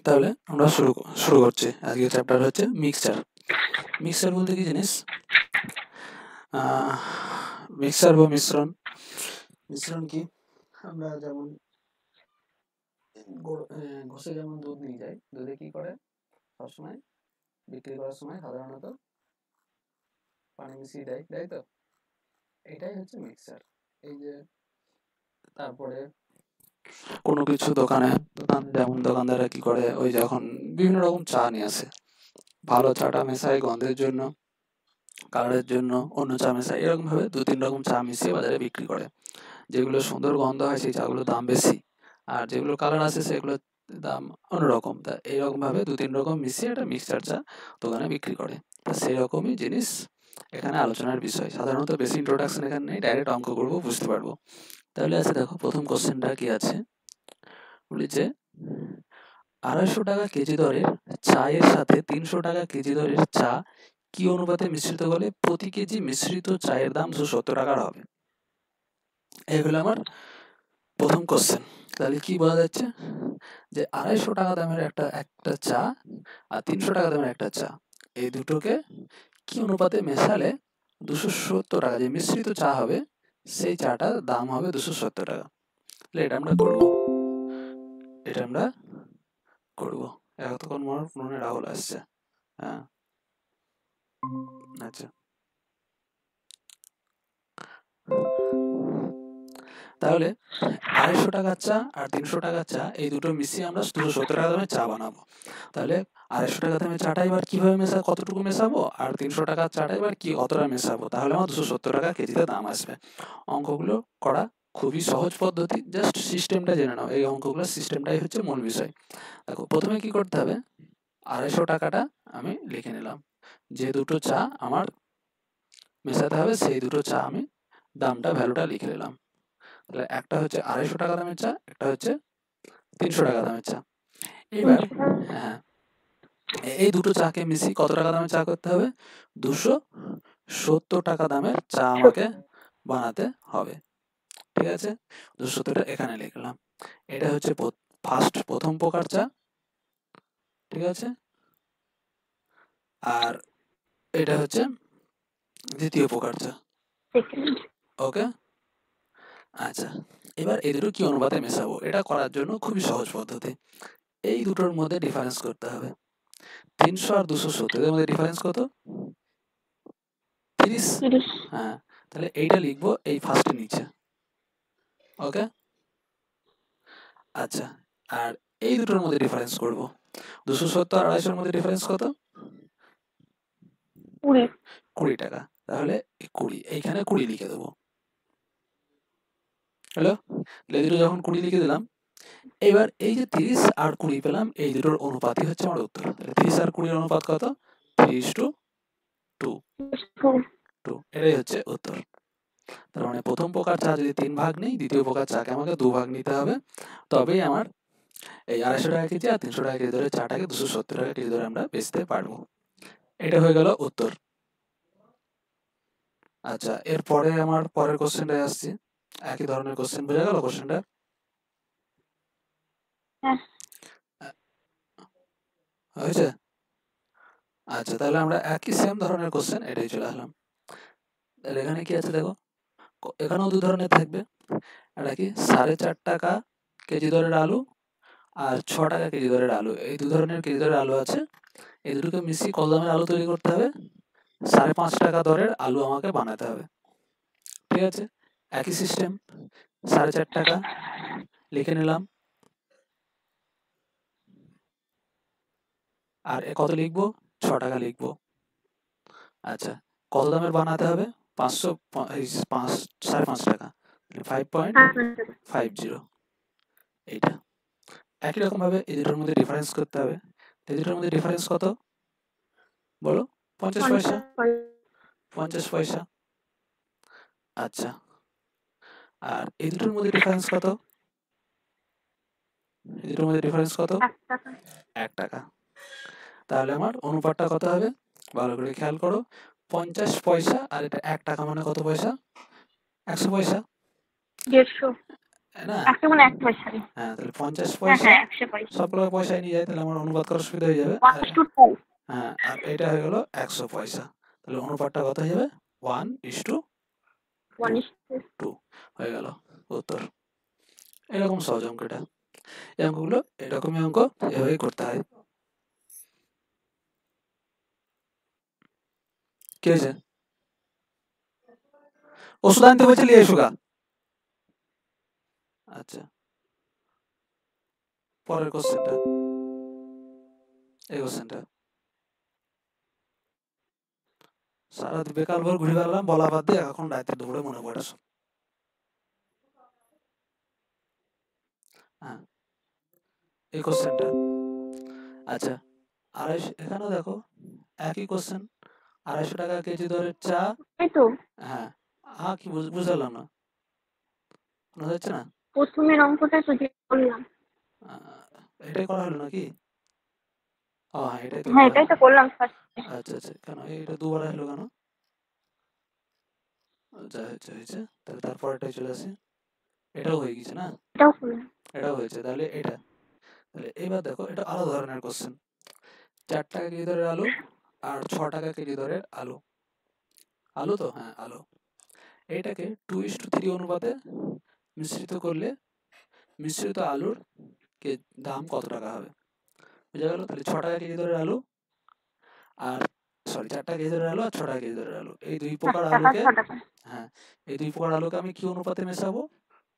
তাহলে আমরা শুরু করছি। আজকের চ্যাপ্টার হচ্ছে মিক্সচার। মিক্সচার বলতে কি জিনিস? মিক্সচার বা মিশ্রণ। মিশ্রণ কি? আমরা যেমন ঘষে যেমন দুধ নিয়ে যাই, দুধে কি করে সবসময় বিক্রি করার সময় সাধারণত পানি মিশিয়ে দেয়, তাই তো? এটাই হচ্ছে মিক্সচার। এই যে তারপরে কোনো কিছু দোকানে যেমন দোকানদাররা কি করে, ওই যখন বিভিন্ন রকম চা নিয়ে আসে, ভালো চাটা মেশায় গন্ধের জন্য, কালারের জন্য অন্য চা মেশায়, এরকম ভাবে 2-3 রকম চা মিশিয়ে বাজারে বিক্রি করে। যেগুলো সুন্দর গন্ধ হয় সেই চাগুলোর দাম বেশি, আর যেগুলো কালার আসে সেগুলোর দাম অন্যরকম। তা এইরকম ভাবে 2-3 রকম মিশিয়ে একটা মিক্সচার চা দোকানে বিক্রি করে। তা সেই রকমই জিনিস এখানে আলোচনার বিষয়। সাধারণত বেশি ইন্ট্রোডাকশন এখানে নেই, ডাইরেক্ট অঙ্ক করবো, বুঝতে পারবো। তাহলে আছে, দেখো প্রথম কোশ্চেনটা কি আছে, বলি যে 250 টাকা কেজি দরের চায়ের সাথে 300 টাকা কেজি দরের চা কি অনুপাতে মিশ্রিত হলে প্রতি কেজি মিশ্রিত চায়ের দাম 270 টাকার হবে? এই হলো আমার প্রথম কোশ্চেন। তাহলে কি বলা যাচ্ছে যে 250 টাকা দামের একটা চা আর 300 টাকা দামের একটা চা, এই দুটোকে কি অনুপাতে মেশালে 270 টাকা যে মিশ্রিত চা হবে সেই চাটার দাম হবে 270 টাকা। তাহলে এটা আমরা করবো। এতক্ষণ মনে রাহুল আসছে। হ্যাঁ, আচ্ছা। তাহলে 250 টাকার চা আর 300 টাকার চা এই দুটো মিশিয়ে আমরা 270 টাকা দামের চা বানাবো। তাহলে 250 টাকা দামের চাটা এবার কিভাবে কতটুকু মেশাবো, আর 300 টাকার চাটা এবার কি অতটা মেশাবো, তাহলে আমার 270 টাকা কেজিতে দাম আসবে। অঙ্কগুলো করা খুবই সহজ পদ্ধতি, জাস্ট সিস্টেমটা জেনে নাও। এই অঙ্কগুলোর সিস্টেমটাই হচ্ছে মূল বিষয়। দেখো প্রথমে কি করতে হবে, 250 টাকাটা আমি লিখে নিলাম। যে দুটো চা আমার মেশাতে হবে সেই দুটো চা আমি দামটা ভ্যালুটা লিখে নিলাম। তাহলে একটা হচ্ছে 250 টাকা দামের চা, একটা হচ্ছে 300 টাকা দামের চা। এবার হ্যাঁ, এই দুটো চাকে মিশিয়ে কত টাকা দামের চা করতে হবে? 270 টাকা দামের চা আমাকে বানাতে হবে। ঠিক আছে, 270টা এখানে লিখলাম। এটা হচ্ছে প্রথম প্রকার চা। ঠিক আছে, আর এটা হচ্ছে দ্বিতীয় প্রকার চা। ওকে, আচ্ছা। এবার এই দুটো কি অনুপাতে মেশাবো, এটা করার জন্য খুবই সহজ পদ্ধতি। এই দুটোর মধ্যে ডিফারেন্স করতে হবে। 300 আর 270 এর মধ্যে ডিফারেন্স কত? 30। হ্যাঁ, তাহলে এইটা লিখবো এই ফার্স্টে নিচে। ওকে, আচ্ছা। আর এই দুটোর মধ্যে ডিফারেন্স করব। 270 আর 250 এর মধ্যে ডিফারেন্স কত? 20 টাকা। তাহলে 20, এইখানে 20 লিখে দেবো। হ্যালো, এই দুটো যখন 20 লিখে দিলাম, এবার এই যে 30 আর 20 পেলাম, এই দুটোর অনুপাতই হচ্ছে আমার উত্তর। তাহলে 30 আর 20 এর অনুপাত কত? 3:2। এটাই হচ্ছে উত্তর। তার মানে প্রথম প্রকার চা যদি 3 ভাগ নেই, দ্বিতীয় প্রকার চাকে আমাকে 2 ভাগ নিতে হবে, তবেই আমার এই 250 টাকা কেজি আর 300 টাকা কেজি ধরে চাটাকে 270 টাকা কেজি ধরে আমরা বেচতে পারবো। এটা হয়ে গেল উত্তর। আচ্ছা, এরপরে আমার পরের কোশ্চেনটায় আসছি। একই ধরনের কোশ্চেন, বোঝা গেল কোশ্চেনটা? হয়েছে? আচ্ছা, তাহলে আমরা একই সেম ধরনের কোশ্চেন এটাই চলে আসলাম। তাহলে এখানে কি আছে দেখো, এখানেও 2 ধরনের থাকবে। এটা কি 4.5 টাকা কেজি দরের আলু আর 6 টাকা কেজি দরের আলু, এই 2 ধরনের কেজি দরের আলু আছে। এই দুটোকে মিশিয়ে কত দামের আলু তৈরি করতে হবে? 5.5 টাকা দরের আলু আমাকে বানাতে হবে। ঠিক আছে, একই সিস্টেম। 4.5 টাকা লিখে নিলাম, আর কত লিখবো? 6 টাকা লিখবো। আচ্ছা, কত দামের বানাতে হবে? 5.5 টাকা, 5.50। এইটা একই রকম ভাবে এই দুটোর মধ্যে ডিফারেন্স করতে হবে। এই দুটোর মধ্যে ডিফারেন্স কত বলো? 50 পয়সা। 50 পয়সা। আচ্ছা, আর এই দুটোর মধ্যে ডিফারেন্স কত? এই দুটোর মধ্যে ডিফারেন্স কত? 1 টাকা। তাহলে আমার অনুপাতটা কত হবে? ভালো করে খেয়াল করো, 50 পয়সা আর এটা 1 টাকা, মানে কত পয়সা? 100 পয়সা। না 100 মানে 1 পয়সা। হ্যাঁ তাহলে 50 হ্যাঁ পয়সা হ্যাঁ 100 পয়সা। সবগুলো পয়সায় নিয়ে যায়, তাহলে আমার অনুপাত করা সুবিধা হয়ে যাবে। 1:2। হ্যাঁ আর এটা হয়ে গেল 100 পয়সা, তাহলে অনুপাতটা কত হয়ে যাবে 1:2 1:2 হয়ে গেল উত্তর। এরকম সহজ অঙ্ক এটা, এই অঙ্কগুলো এরকমই অঙ্ক এভাবেই করতে হয়। কি হয়েছে? ওষুধ আনতে বলছে নিয়ে এসো গা। আচ্ছা পরের কোশ্চেনটা, এই কোশ্চেনটা সারা বেকার ভর ঘুরে বেড়ালাম বলা বাদ দিয়ে এখন রাতে দৌড়ে মনে পড়ে সব। হ্যাঁ এই কোশ্চেনটা আচ্ছা 250, এখানেও দেখো একই কোশ্চেন, 250 টাকা কেজি দরের চা। এই তো হ্যাঁ কি বুঝলাম না, শোনা যাচ্ছে না? প্রথমের অঙ্কটাই তো যে করলাম। এটাই করা হলো নাকি? ও হ্যাঁ এটাই তো হ্যাঁ করা এটাই হলো। তো করলাম ফার্স্টে। আচ্ছা আচ্ছা কেন এটা দুবার হলো কেন? যা হয়েছে হয়েছে, তাহলে তারপর এটাই চলে আসে, এটাও হয়ে গেছে না? এটাও করলাম। এটাও হয়েছে, তাহলে এটা, তাহলে এবার দেখো এটা আলাদা ধরনের কোশ্চেন। 4 টাকা কেজি দরের আলু আর 6 টাকা কেজি দরের আলু, আলু তো হ্যাঁ আলু, এটাকে 2:3 অনুপাতে মিশ্রিত করলে মিশ্রিত আলুর দাম কত টাকা হবে? বুঝা গেল? তাহলে 6 টাকা কেজি দরের আলু আর 4 টাকা কেজি দরের আলু আর 6 টাকা কেজি দরের আলু, এই 2 প্রকার 8 টাকা আলুকে 6 টাকা। হ্যাঁ এই 2 প্রকার আলুকে আমি কি অনুপাতে মেশাবো?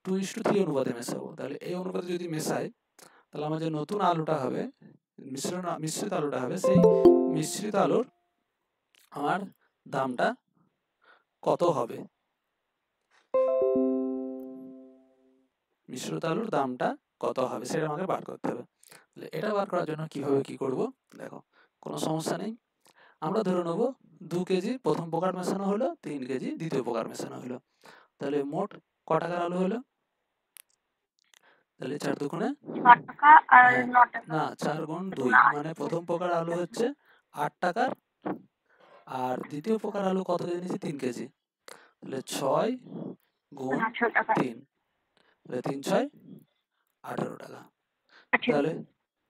2:3 অনুপাতে মেশাবো। তাহলে এই অনুপাতে যদি মেশাই, তাহলে আমার যে নতুন আলুটা হবে, মিশ্রিত আলুটা হবে, সেই মিশ্রিত আলুর আমার দামটা কত হবে? মিশ্রিত আলুর দামটা কত হবে সেটা আমাকে বার করতে হবে। তাহলে এটা বার করার জন্য কিভাবে কি করব দেখো, কোনো সমস্যা নেই। আমরা ধরে নেব 2 কেজি প্রথম প্রকার মেশানো হলো, 3 কেজি দ্বিতীয় প্রকার মেশানো হলো, তাহলে মোট ক টাকার আলু হলো? তাহলে 4 দুগুণে 6 টাকা আর হ্যাঁ 9 টাকা। না 4 গুণ 2, মানে প্রথম প্রকার আলু হচ্ছে 8 টাকার, আর দ্বিতীয় প্রকার আলু কত কেজি নিয়েছি 3 কেজি, তাহলে 6 গুণ 8 টাকা। 3, তাহলে 3 6 18 টাকা। 18। তাহলে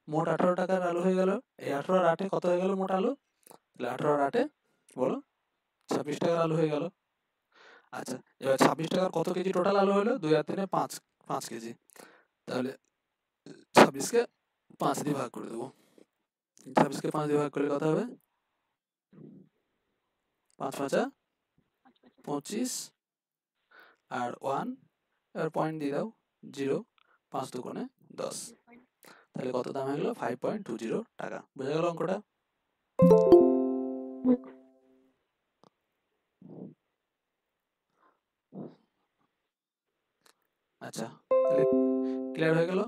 মোট 18 টাকার আলু হয়ে গেল। এই 18 আর 8 কত হয়ে গেল মোট আলু? তাহলে 18 আর 8 বলো 26 টাকার আলু হয়ে গেল। আচ্ছা এবার 26 টাকার কত কেজি টোটাল আলু হলো? 2 আর 3 5 কেজি, তাহলে 26কে 5 দিয়ে ভাগ করে দেবো। 26কে 5 দিয়ে ভাগ করলে কত হবে? 5 5 25 আর 1, এবার পয়েন্ট দিয়ে দাও 0, 5 দুগুণে 10, তাহলে কত দাম হয়ে গেল? 5.20 টাকা। বোঝা গেল অঙ্কটা? আচ্ছা তাহলে ক্লিয়ার হয়ে গেল।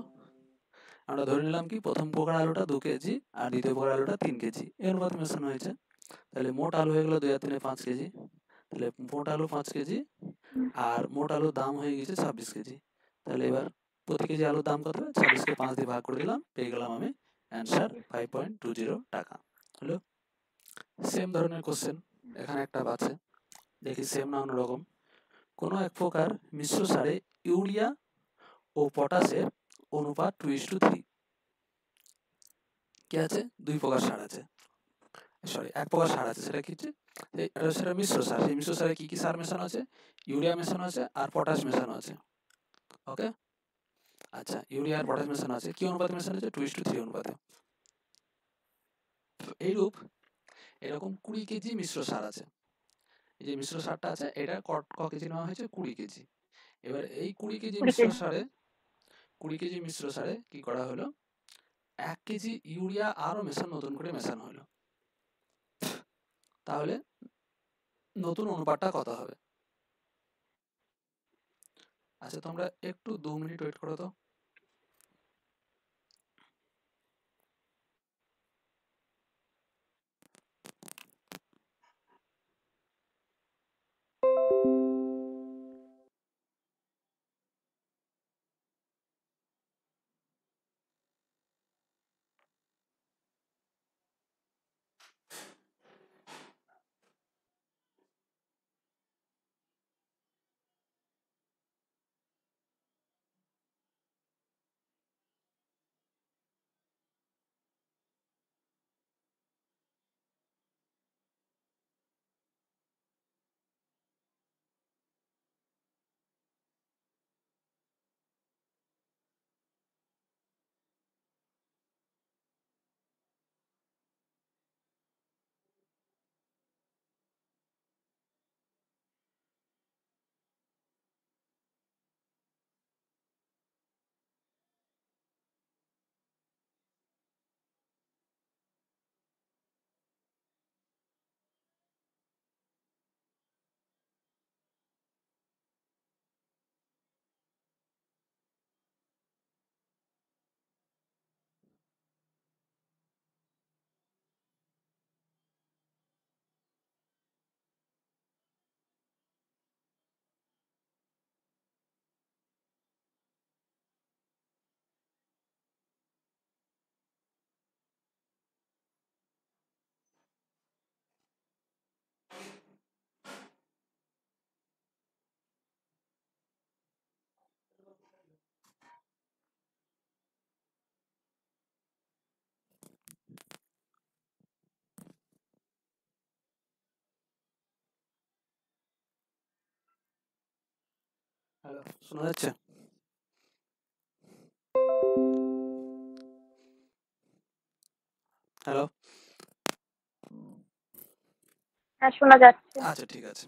আমরা ধরে নিলাম কি প্রথম প্রকার আলুটা 2 কেজি আর দ্বিতীয় প্রকার আলুটা 3 কেজি এর অনুপাতে মেশানো হয়েছে, তাহলে মোট আলু হয়ে গেল 2 আর 3 5 কেজি, তাহলে মোট আলু 5 কেজি আর মোট আলুর দাম হয়ে গেছে 26 কেজি। তাহলে এবার প্রতি কেজি আলুর দাম কত? 26কে 5 দিয়ে ভাগ করে দিলাম, পেয়ে গেলাম আমি অ্যান্সার 5.20 টাকা। হলো সেম ধরনের কোশ্চেন এখানে একটা আছে, দেখি সেম না অন্যরকম। কোনো এক প্রকার মিশ্র সারে ইউরিয়া ও পটাশের অনুপাত 2:3। কি আছে? 2 প্রকার সার আছে, সরি 1 প্রকার সার আছে, সেটা কি হচ্ছে? সেটা মিশ্র সার। সেই মিশ্র সারে কি কি সার মেশানো আছে? ইউরিয়া মেশানো আছে আর পটাশ মেশানো আছে। ওকে আচ্ছা ইউরিয়া আর পটাশ মেশানো আছে, কি অনুপাতে মেশানো আছে? 2:3 অনুপাতে। এইরূপ এরকম 20 কেজি মিশ্র সার আছে। এই যে মিশ্র সারটা আছে এটা ক কেজি নেওয়া হয়েছে? 20 কেজি। এবার এই 20 কেজি মিশ্র সারে 20 কেজি মিশ্র সারে কি করা হলো? 1 কেজি ইউরিয়া আরও নতুন করে মেশানো হলো, তাহলে নতুন অনুপাতটা কত হবে? আচ্ছা তোমরা একটু 2 মিনিট ওয়েট করো তো। হ্যালো, শোনা যাচ্ছে? হ্যালো। হ্যাঁ, শোনা যাচ্ছে। আচ্ছা, ঠিক আছে।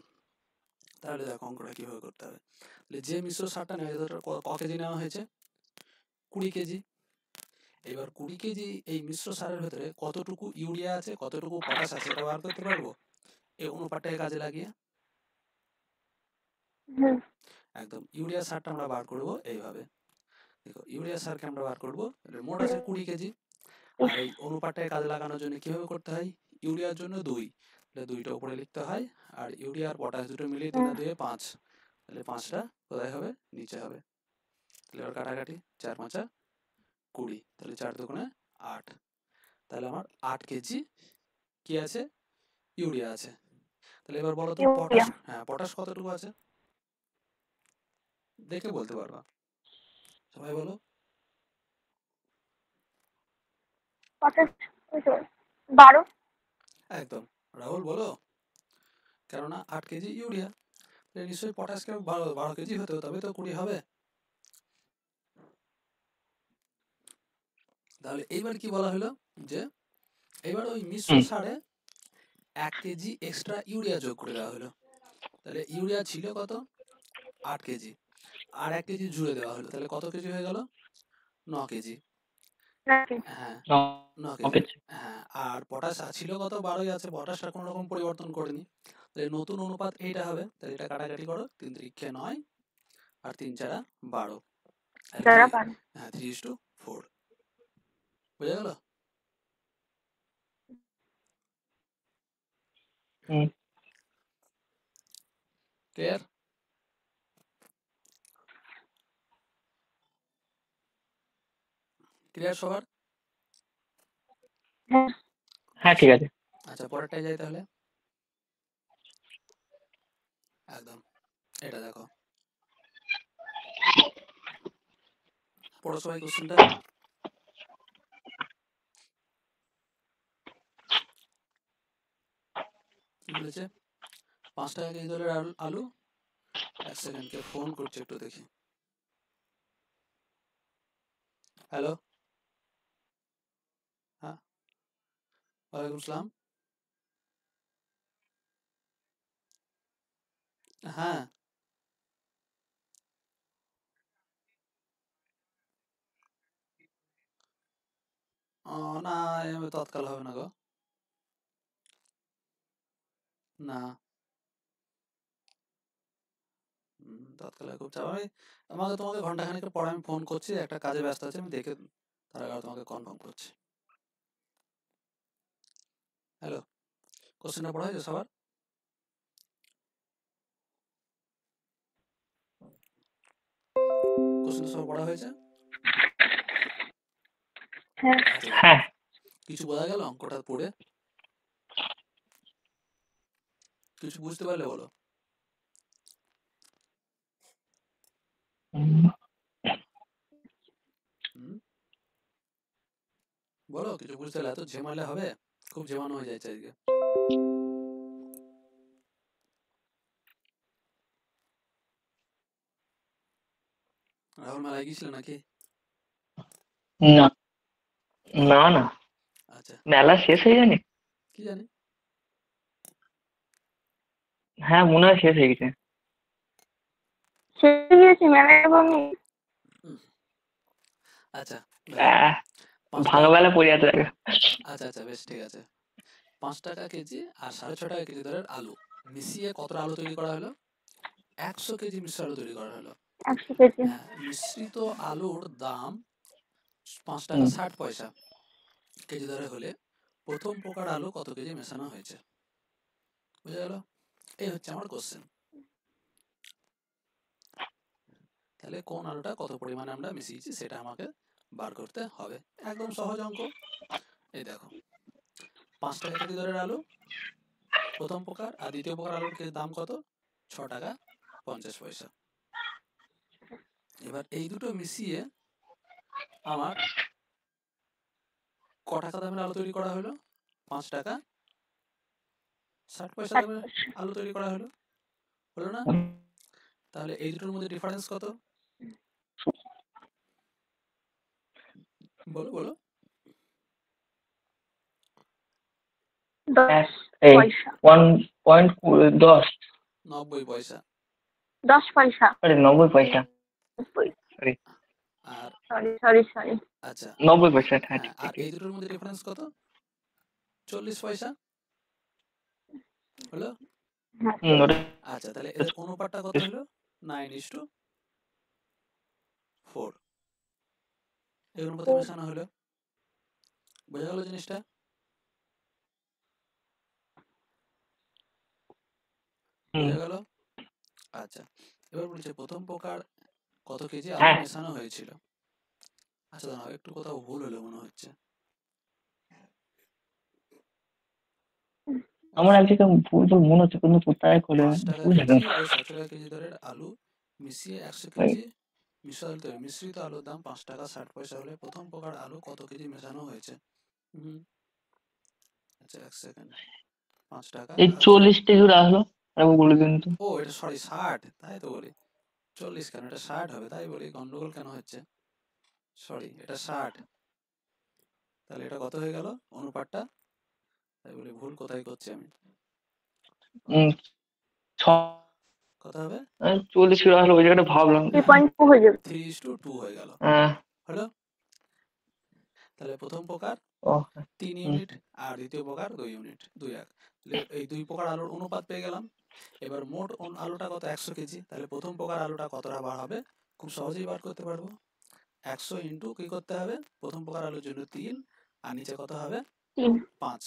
তাহলে দেখো অঙ্কটা কিভাবে করতে হবে। যে মিশ্র সারটা নেওয়া হয়েছে ক কেজি নেওয়া হয়েছে? 20 কেজি। এবার 20 কেজি এই মিশ্র সারের ভেতরে কতটুকু ইউরিয়া আছে, কতটুকু পটাশ আছে এটা বার করতে পারবো এই অনুপাতটাকে কাজে লাগিয়ে। হুম। একদম ইউরিয়া সারটা আমরা বার করব এইভাবে। দেখো ইউরিয়া সারকে আমরা বার করবো, মোট আছে 20 কেজি। আর এই অনুপাতটাকে কাজে লাগানোর জন্য কিভাবে করতে হয়, ইউরিয়ার জন্য 2, তাহলে 2টা উপরে লিখতে হয়, আর ইউরিয়া আর পটাশ দুটো মিলিয়ে 3 আর 2 5, তাহলে 5টা কোথায় হবে, নিচে হবে। তাহলে এবার কাটাকাটি, 4 5 20, তাহলে 4 দুগুণে 8, তাহলে আমার 8 কেজি কি আছে, ইউরিয়া আছে। তাহলে এবার বলো তো পটাশ, হ্যাঁ পটাশ কতটুকু আছে, দেখে বলতে পারবা, সবাই বলো। পটাশ 12। একদম, রাহুল বলো। কেননা 8 কেজি ইউরিয়া, নিশ্চয়ই পটাশকে 12 কেজি হতে তবে তো 20 হবে। তাহলে এইবার কি বলা হলো, যে এবার ওই মিশ্র সারে 1 কেজি এক্সট্রা ইউরিয়া যোগ করে দেওয়া হলো। তাহলে ইউরিয়া ছিল কত, 8 কেজি, আর 1 কেজি জুড়ে দেওয়া হলো, তাহলে কত কেজি হয়ে গেল, 9 কেজি। হ্যাঁ 9 কেজি। হ্যাঁ, আর পটাশ ছিল কত, 12ই আছে, পটাশটা কোনো রকম পরিবর্তন করেনি, তাহলে নতুন অনুপাত এইটা হবে। তাহলে এটা কাটাকাটি করো, 3 3 9 আর 3 4 12, হ্যাঁ 3:4, বুঝা গেল? ক্লিয়ার? ক্লিয়ার সবার? হ্যাঁ ঠিক আছে। আচ্ছা, পরেরটায় যাই তাহলে। একদম, এটা দেখো, পড়ো সবাই কোশ্চেনটা। কি বলেছে, 5 টাকা কেজি দরের আলু, 1 সেকেন্ড, কে ফোন করছে একটু দেখি। হ্যালো, হ্যাঁ, ওয়ালাইকুম আসসালাম। হ্যাঁ, না এভাবে তৎকাল হবে না গো, না তৎকালে খুব চাপ। আমাকে তোমাকে ঘন্টাখানেকের পরে আমি ফোন করছি, একটা কাজে ব্যস্ত আছি, আমি দেখে তার আগে তোমাকে কনফার্ম করছি। হ্যালো, কোশ্চেনটা পড়া হয়েছে সবার? কোশ্চেনটা সবার পড়া হয়েছে? হ্যাঁ কিছু বোঝা গেল অঙ্কটা পড়ে? কিছু বুঝতে পারলে বলো। বলো কিছু বুঝতে পারলে, এত ঝেমালে হবে, খুব ঝেমানো হয়ে যাচ্ছে আজকে। রাহুল মেলায় গিয়েছিল নাকি? না না না, আচ্ছা, মেলা শেষ হয়ে যায়নি। কি জানি। হ্যাঁ মনে হয় শেষ হয়ে গেছে। আচ্ছা ভাঙা বেলা পড়ে যেতে লাগে। আচ্ছা আচ্ছা, বেশ ঠিক আছে। 5 টাকা কেজি আর 6.5 টাকা কেজি দরের আলু মিশিয়ে কতটা আলু তৈরি করা হলো, 100 কেজি মিশ্র আলু তৈরি করা হলো। হ্যাঁ, মিশ্রিত আলুর দাম 5 টাকা 60 পয়সা কেজি দরে হলে প্রথম প্রকার আলু কত কেজি মেশানো হয়েছে, বুঝা গেল? এই হচ্ছে আমার কোশ্চেন। তাহলে কোন আলুটা কত পরিমাণে আমরা মিশিয়েছি সেটা আমাকে বার করতে হবে। একদম সহজ অঙ্ক। এই দেখো, 5 টাকা কেজি দরের আলু প্রথম প্রকার, আর দ্বিতীয় প্রকার আলুর দাম কত, 6 টাকা 50 পয়সা। এবার এই দুটো মিশিয়ে আমার ক টাকা দামের আলু তৈরি করা হলো, 5 টাকা 60 পয়সা দামের আলু তৈরি করা হলো, হলো না? তাহলে এই দুটোর মধ্যে ডিফারেন্স কত? বলো বলো। 10 এই পয়সা 1.10 90 পয়সা। 10 পয়সা আরে 90 পয়সা সরি আর সরি আচ্ছা 90 পয়সা হ্যাঁ হ্যাঁ, ঠিক আর ঠিক এই দুটোর মধ্যে ডিফারেন্স কত? 40 পয়সা হলো। হ্যাঁ ওটা আচ্ছা, তাহলে এদের অনুপাতটা কত হলো? 9:4 এই অনুপাতে মেশানো হলো। বোঝা গেল জিনিসটা? বোঝা গেল? আচ্ছা, এবার বলছে প্রথম প্রকার কত কেজি আলু হ্যাঁ। মেশানো হয়েছিল। আচ্ছা দাঁড়াও, একটু কোথাও ভুল হলো মনে হচ্ছে। আমার একদিকে ভুল ভুল মনে হচ্ছে কিন্তু কোথায় করে 5 টাকা বুঝলেন কেজি ও 7 টাকা কেজি দরের আলু মিশিয়ে 100 কেজি মিশ্রিত আলুর দাম 5 টাকা 60 পয়সা হলে প্রথম প্রকার আলু কত কেজি মেশানো হয়েছে? আচ্ছা, 1 সেকেন্ড। 5 টাকা এই 40 টাকা আসলো আরে বলে দিন তো ও এটা সরি 60, তাই তো বলি 40 কেন, এটা 60 হবে, তাই বলি গন্ডগোল কেন হচ্ছে। সরি, এটা 60। তাহলে এটা কত হয়ে গেল অনুপাতটা? তাই বলি ভুল কোথায় করছি আমি। কত হবে? 40 টাকা আসলো ওই জায়গাটা ভাবলাম 3.2 হয়ে যাবে। 3:2 হয়ে গেল। হ্যাঁ হলো? তাহলে প্রথম প্রকার ও 3 ইউনিট আর দ্বিতীয় প্রকার 2 ইউনিট 2 তাহলে এই 2 প্রকার আলুর অনুপাত পেয়ে গেলাম। এবার মোট আলুটা কত? 100 কেজি। তাহলে প্রথম প্রকার আলুটা কতটা বার হবে? খুব সহজেই বার করতে পারবো। 100 ইন্টু কি করতে হবে? প্রথম প্রকার আলুর জন্য 3 আর নিচে কত হবে? 5।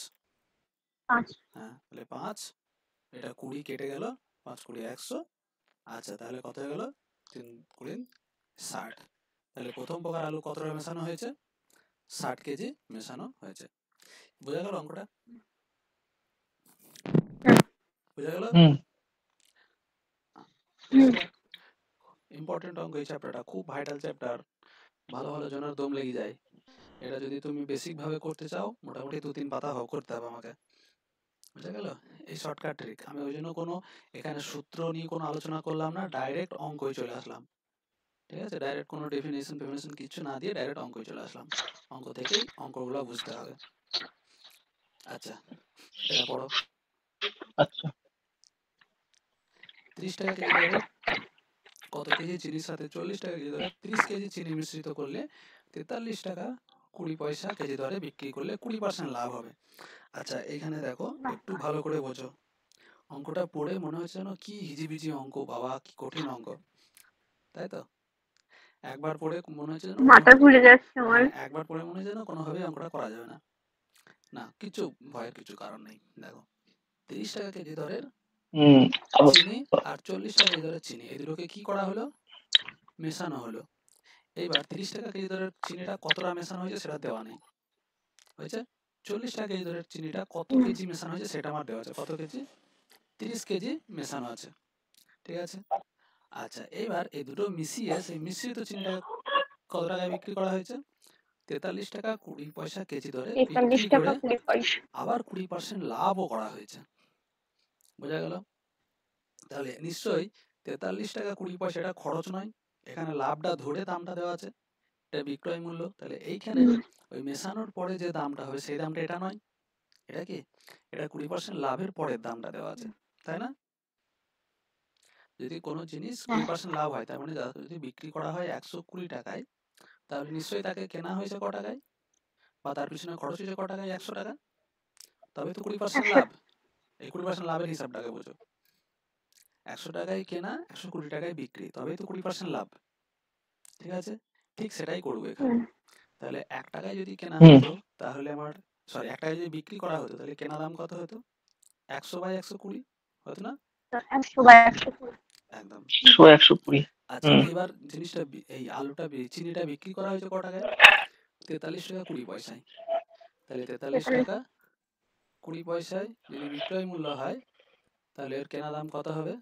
হ্যাঁ, তাহলে 5 এটা 20 কেটে গেল, 5 20 100। আচ্ছা, তাহলে কত হয়ে গেল? 3 20 60। তাহলে প্রথম প্রকার আলু কতটা মেশানো হয়েছে? 60 কেজি মেশানো হয়েছে। বোঝা গেল অঙ্কটা? বোঝা গেল? ইম্পর্টেন্ট অঙ্ক এই চ্যাপ্টারটা, খুব ভাইটাল চ্যাপ্টার। ভালো ভালো জনের দম লেগে যায়। এটা যদি তুমি বেসিক ভাবে করতে চাও মোটামুটি 2-3 পাতা করতে হবে আমাকে। বুঝা গেল? এই শর্টকাট ট্রিক। আমি ওই জন্য কোনো এখানে সূত্র নিয়ে কোনো আলোচনা করলাম না, ডাইরেক্ট অঙ্কই চলে আসলাম। ঠিক আছে, ডাইরেক্ট কোনো ডেফিনেশন কিছু না দিয়ে ডাইরেক্ট অঙ্কই চলে আসলাম। অঙ্ক থেকেই অঙ্কগুলো বুঝতে হবে। আচ্ছা, এটা পড়ো। আচ্ছা 30 টাকা কেজি দরে কত কেজি চিনির সাথে 40 টাকা কেজি দরে 30 কেজি চিনি মিশ্রিত করলে 43 টাকা 20 পয়সা কেজি দরে বিক্রি করলে 20% লাভ হবে। আচ্ছা, এখানে দেখো একটু ভালো করে বোঝো। অঙ্কটা পড়ে মনে হচ্ছে যেন কি হিজিবিজি অঙ্ক, বাবা কি কঠিন অঙ্ক, তাই তো? একবার পড়ে মনে হচ্ছে যেন মাথা ঘুরে যাচ্ছে আমার। একবার পড়ে মনে হচ্ছে যেন কোনোভাবেই অঙ্কটা করা যাবে না। না, কিছু ভয়ের কিছু কারণ নেই। দেখো, 30 টাকা কেজি দরের চিনি আর 40 টাকা কেজি দরের চিনি, এই দুটোকে কি করা হলো? মেশানো হলো। এইবার 30 টাকা কেজি দরের চিনিটা কতটা মেশানো হয়েছে সেটা দেওয়া নেই, হয়েছে? 40 টাকা কেজি দরের চিনিটা কত কেজি মেশানো হয়েছে সেটা আমার দেওয়া আছে। কত কেজি? 30 কেজি মেশানো আছে। ঠিক আছে। আচ্ছা, এবার এই দুটো মিশিয়ে সেই মিশ্রিত চিনিটা কত টাকায় বিক্রি করা হয়েছে? 43 টাকা 20 পয়সা কেজি দরে 43 বিক্রি টাকা করে 20 পয়সা। আবার 20% লাভও করা হয়েছে। বোঝা গেল? তাহলে নিশ্চয়ই 43 টাকা 20 পয়সা এটা খরচ নয়, এখানে লাভটা ধরে দামটা দেওয়া আছে, এটা বিক্রয় মূল্য। তাহলে এইখানে ওই মেশানোর পরে যে দামটা হবে সেই দামটা এটা নয়, এটা কি? এটা 20% লাভের পরের দামটা দেওয়া আছে, তাই না? যদি কোনো জিনিস 20% লাভ হয়, তার মানে যদি বিক্রি করা হয় 120 টাকায়, তাহলে নিশ্চয়ই তাকে কেনা হয়েছে ক টাকায়, বা তার পিছনে খরচ হয়েছে ক টাকায়? 100 টাকা। তবে তো 20% লাভ। এই 20% লাভের হিসাবটাকে বোঝো। 100 টাকায় কেনা, 120 টাকায় বিক্রি, তবেই তো 20% লাভ। ঠিক আছে, ঠিক সেটাই করবো এখানে। তাহলে 1 টাকায় যদি কেনা হতো তাহলে আমার 1 টাকায় যদি বিক্রি করা হতো তাহলে কেনা দাম কত হতো? 100/120 হতো না? 100/120। একদম। 120 আচ্ছা, এবার জিনিসটা এই আলুটা চিনিটা বিক্রি করা হয়েছে ক টাকায়? 43 টাকা 20 পয়সায়। তাহলে 43 টাকা 20 পয়সায় যদি বিক্রয় মূল্য হয় তাহলে এর কেনা দাম কত হবে?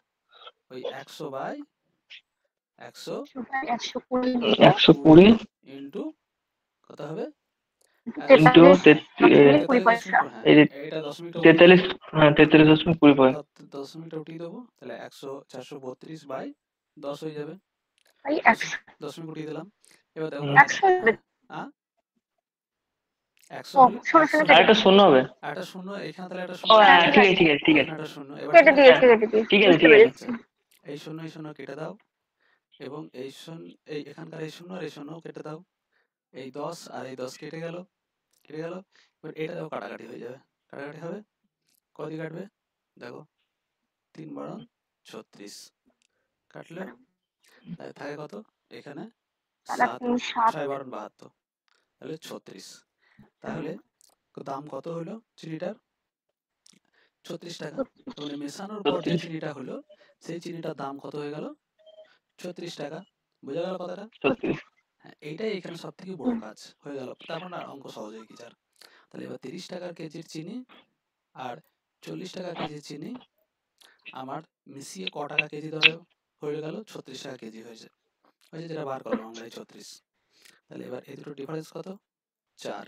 ওই 100/120 ইন্টু কত হবে? ইন্টু 20 পয়সা। এটা দশমিকটা 43.20 পয়সা। দশমিকটা উঠিয়ে দেবো। তাহলে 432 10 হয়ে যাবে। ভাই 10 100 দশমিক উঠিয়ে দিলাম। এবার দেখো হুম। 100 হবে। হ্যাঁ 100 ও হলে শোনো 100 শোনো আর কেটে একটা শূন্য হবে। একটা শূন্য, এখানে তাহলে একটা ও শূন্য হ্যাঁ, আছে, ঠিক আছে ঠিক আছে ঠিক আছে এখানে একটা শূন্য। এবার কেটে ঠিক আছে, দিয়েছি হ্যাঁ, কেটে দিয়েছি ঠিক আছে বুঝতে ঠিক আছে। পেরেছি। আচ্ছা এই শূন্য কেটে দাও, এবং এই শূন্য, এই এখানকার এই শূন্য আর এই শূন্যও কেটে দাও। এই 10 আর এই 10 কেটে গেল। এবার এটা দেখো কাটাকাটি হয়ে যাবে, কাটাকাটি হবে। কদিকে কাটবে দেখো, 3 বারং 36 কাটলে তাই থাকে কত এখানে, তাহলে 7 3 7 6 বারং 72, তাহলে 36। তাহলে দাম কত হলো চিনিটার? 36 টাকা। মানে মেশানোর পর যে 36 চিনিটা হলো, সেই চিনিটার দাম কত হয়ে গেল? 36 টাকা। বোঝা গেল কথাটা? 36 হ্যাঁ, এইটাই এখানে সব থেকে বড় কাজ হয়ে গেল। তারপর না অঙ্ক সহজ হয়ে গেছে আর। তাহলে এবার 30 টাকার কেজির চিনি আর 40 টাকা কেজির চিনি আমার মিশিয়ে ক টাকা কেজি ধরে হয়ে গেল? 36 টাকা কেজি হয়েছে, যেটা বার করলাম আমরা এই 36। তাহলে এবার এই দুটো ডিফারেন্স কত? 4।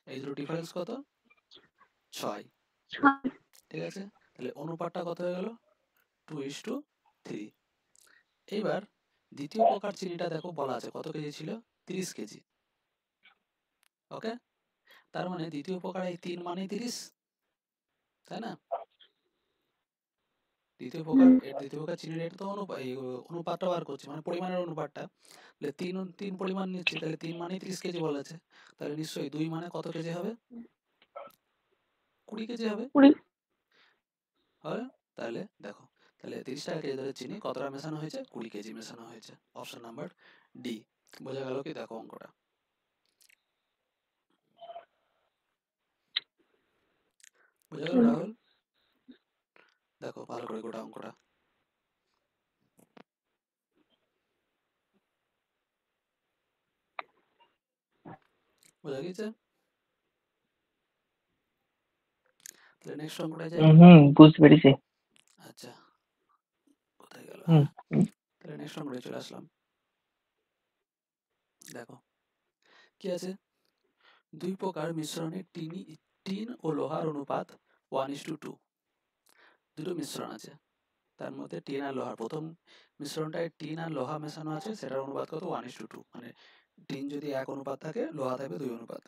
এই দুটো ডিফারেন্স কত? 6। ঠিক আছে, তাহলে অনুপাতটা কত হয়ে গেল? 2:3। এইবার দ্বিতীয় প্রকার চিনিটা দেখো বলা আছে কত কেজি ছিল? 30 কেজি। ওকে, তার মানে দ্বিতীয় প্রকার এই 3 মানেই 30, তাই না? দ্বিতীয় প্রকার চিনির রেট তো অনুপাতটা বার করছি, মানে পরিমাণের অনুপাতটা। তাহলে 3 পরিমাণ নিচ্ছি, তাহলে 3 মানেই 30 কেজি বলা আছে। তাহলে নিশ্চয়ই 2 মানে কত কেজি হবে? 20 কেজি হবে। 20 হয়? তাহলে দেখো, তাহলে 30 টাকা কেজি ধরে চিনি কতটা মেশানো হয়েছে? 20 কেজি মেশানো হয়েছে। Option number D. বোঝা গেল কি? দেখো অঙ্কটা বোঝা গেল রাহুল? দেখো ভালো করে গোটা অঙ্কটা বোঝা গেছে? তাহলে নেক্সট অঙ্কটা যাই। বুঝতে পেরেছি। আচ্ছা, কোথায় গেল? হুম তাহলে নেক্সট অঙ্কটায় চলে আসলাম। দেখো কি আছে? 2 প্রকার মিশ্রণে টিন ও লোহার অনুপাত 1:2। দুটো মিশ্রণ আছে, তার মধ্যে টিন আর লোহার, প্রথম মিশ্রণটায় টিন আর লোহা মেশানো আছে, সেটার অনুপাত কত? 1:2। মানে টিন যদি 1 অনুপাত থাকে, লোহা থাকবে 2 অনুপাত।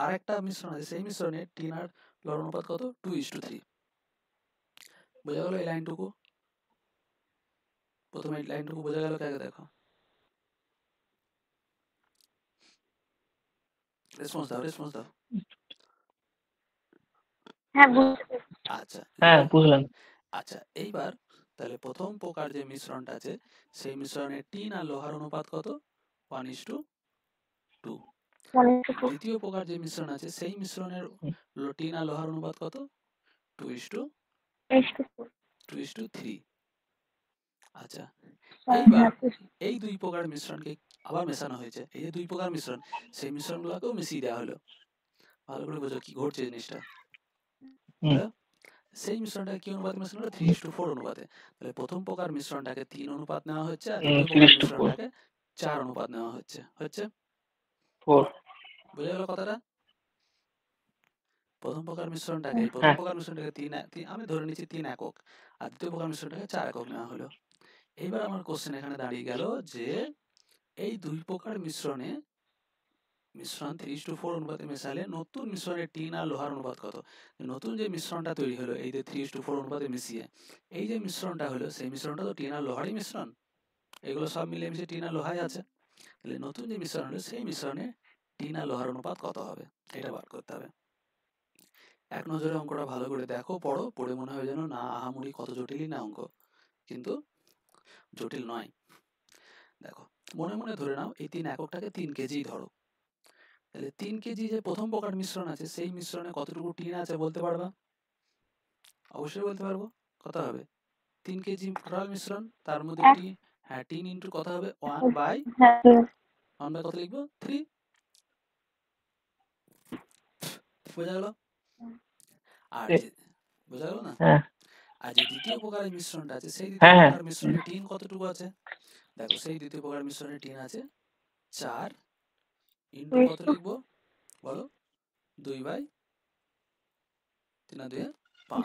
আর একটা মিশ্রণ আছে, সেই মিশ্রণে টিন আর লোহার অনুপাত কত? 2:3। বোঝা গেল এই লাইনটুকু? প্রথমে এই লাইনটুকু বোঝা গেল? আগে দেখো, রেসপন্স দাও। হ্যাঁ বুঝতে পেরেছি। আচ্ছা হ্যাঁ বুঝলাম। আচ্ছা, এইবার তাহলে প্রথম প্রকার যে মিশ্রণটা আছে, সেই মিশ্রণে টিন আর লোহার অনুপাত কত? 1:2। দ্বিতীয় প্রকার যে মিশ্রণ আছে, সেই মিশ্রণের টিন আর লোহার অনুপাত কত? 2:3। আচ্ছা, এইবার এই 2 প্রকার মিশ্রণকে আবার মেশানো হয়েছে। এই যে 2 প্রকার মিশ্রণ, সেই মিশ্রণগুলোকেও মিশিয়ে দেওয়া হলো। ভালো করে বোঝো কি ঘটছে জিনিসটা। হুম সেই মিশ্রণটাকে কি অনুপাতে মেশানো হলো? 3:4 অনুপাতে। তাহলে প্রথম প্রকার মিশ্রণটাকে 3 অনুপাত নেওয়া হচ্ছে, আর দ্বিতীয় প্রকার 3:4 মিশ্রণটাকে 4 অনুপাত নেওয়া হচ্ছে। 4 বোঝা গেল কথাটা? প্রথম প্রকার মিশ্রণটাকে হ্যাঁ 3 আমি ধরে নিচ্ছি 3 একক, আর দ্বিতীয় প্রকার মিশ্রণটাকে 4 একক নেওয়া হলো। এইবার আমার কোশ্চেন এখানে দাঁড়িয়ে গেল যে এই 2 প্রকার মিশ্রণ 3:4 অনুপাতে মেশালে নতুন মিশ্রণের টিন আর লোহার অনুপাত কত? নতুন যে মিশ্রণটা তৈরি হলো এই যে 3:4 অনুপাতে মিশিয়ে, এই যে মিশ্রণটা হলো, সেই মিশ্রণটা তো টিন আর লোহারই মিশ্রণ। এগুলো সব মিলিয়ে মিশিয়ে টিন আর লোহাই আছে। তাহলে নতুন যে মিশ্রণ হলো, সেই মিশ্রণে টিন আর লোহার অনুপাত কত হবে? এটা বার করতে হবে। এক নজরে অঙ্কটা ভালো করে দেখো, পড়ো, পড়ে মনে হয় যেন না আহামরি কত জটিলই না অঙ্ক, কিন্তু জটিল নয়। দেখো মনে মনে ধরে নাও এই 3 এককটাকে 3 কেজি ধরো। তাহলে 3 কেজি যে প্রথম প্রকার মিশ্রণ আছে, সেই মিশ্রণে কতটুকু টিন আছে বলতে পারবা? অবশ্যই বলতে পারবো। কত হবে? 3 কেজি টোটাল মিশ্রণ, তার মধ্যে টিন ইন্টু কত হবে? 1/, কত লিখবো? 3। বোঝা গেল? আর যে বোঝা গেল না? হ্যাঁ আর যে দ্বিতীয় প্রকারের মিশ্রণটা আছে, সেই দ্বিতীয় হ্যাঁ হ্যাঁ প্রকার মিশ্রণে টিন কতটুকু আছে? দেখো সেই দ্বিতীয় প্রকার মিশ্রণে টিন আছে 4 ইন্টু কত লিখবো বলো? 2/, 3 আর 2 5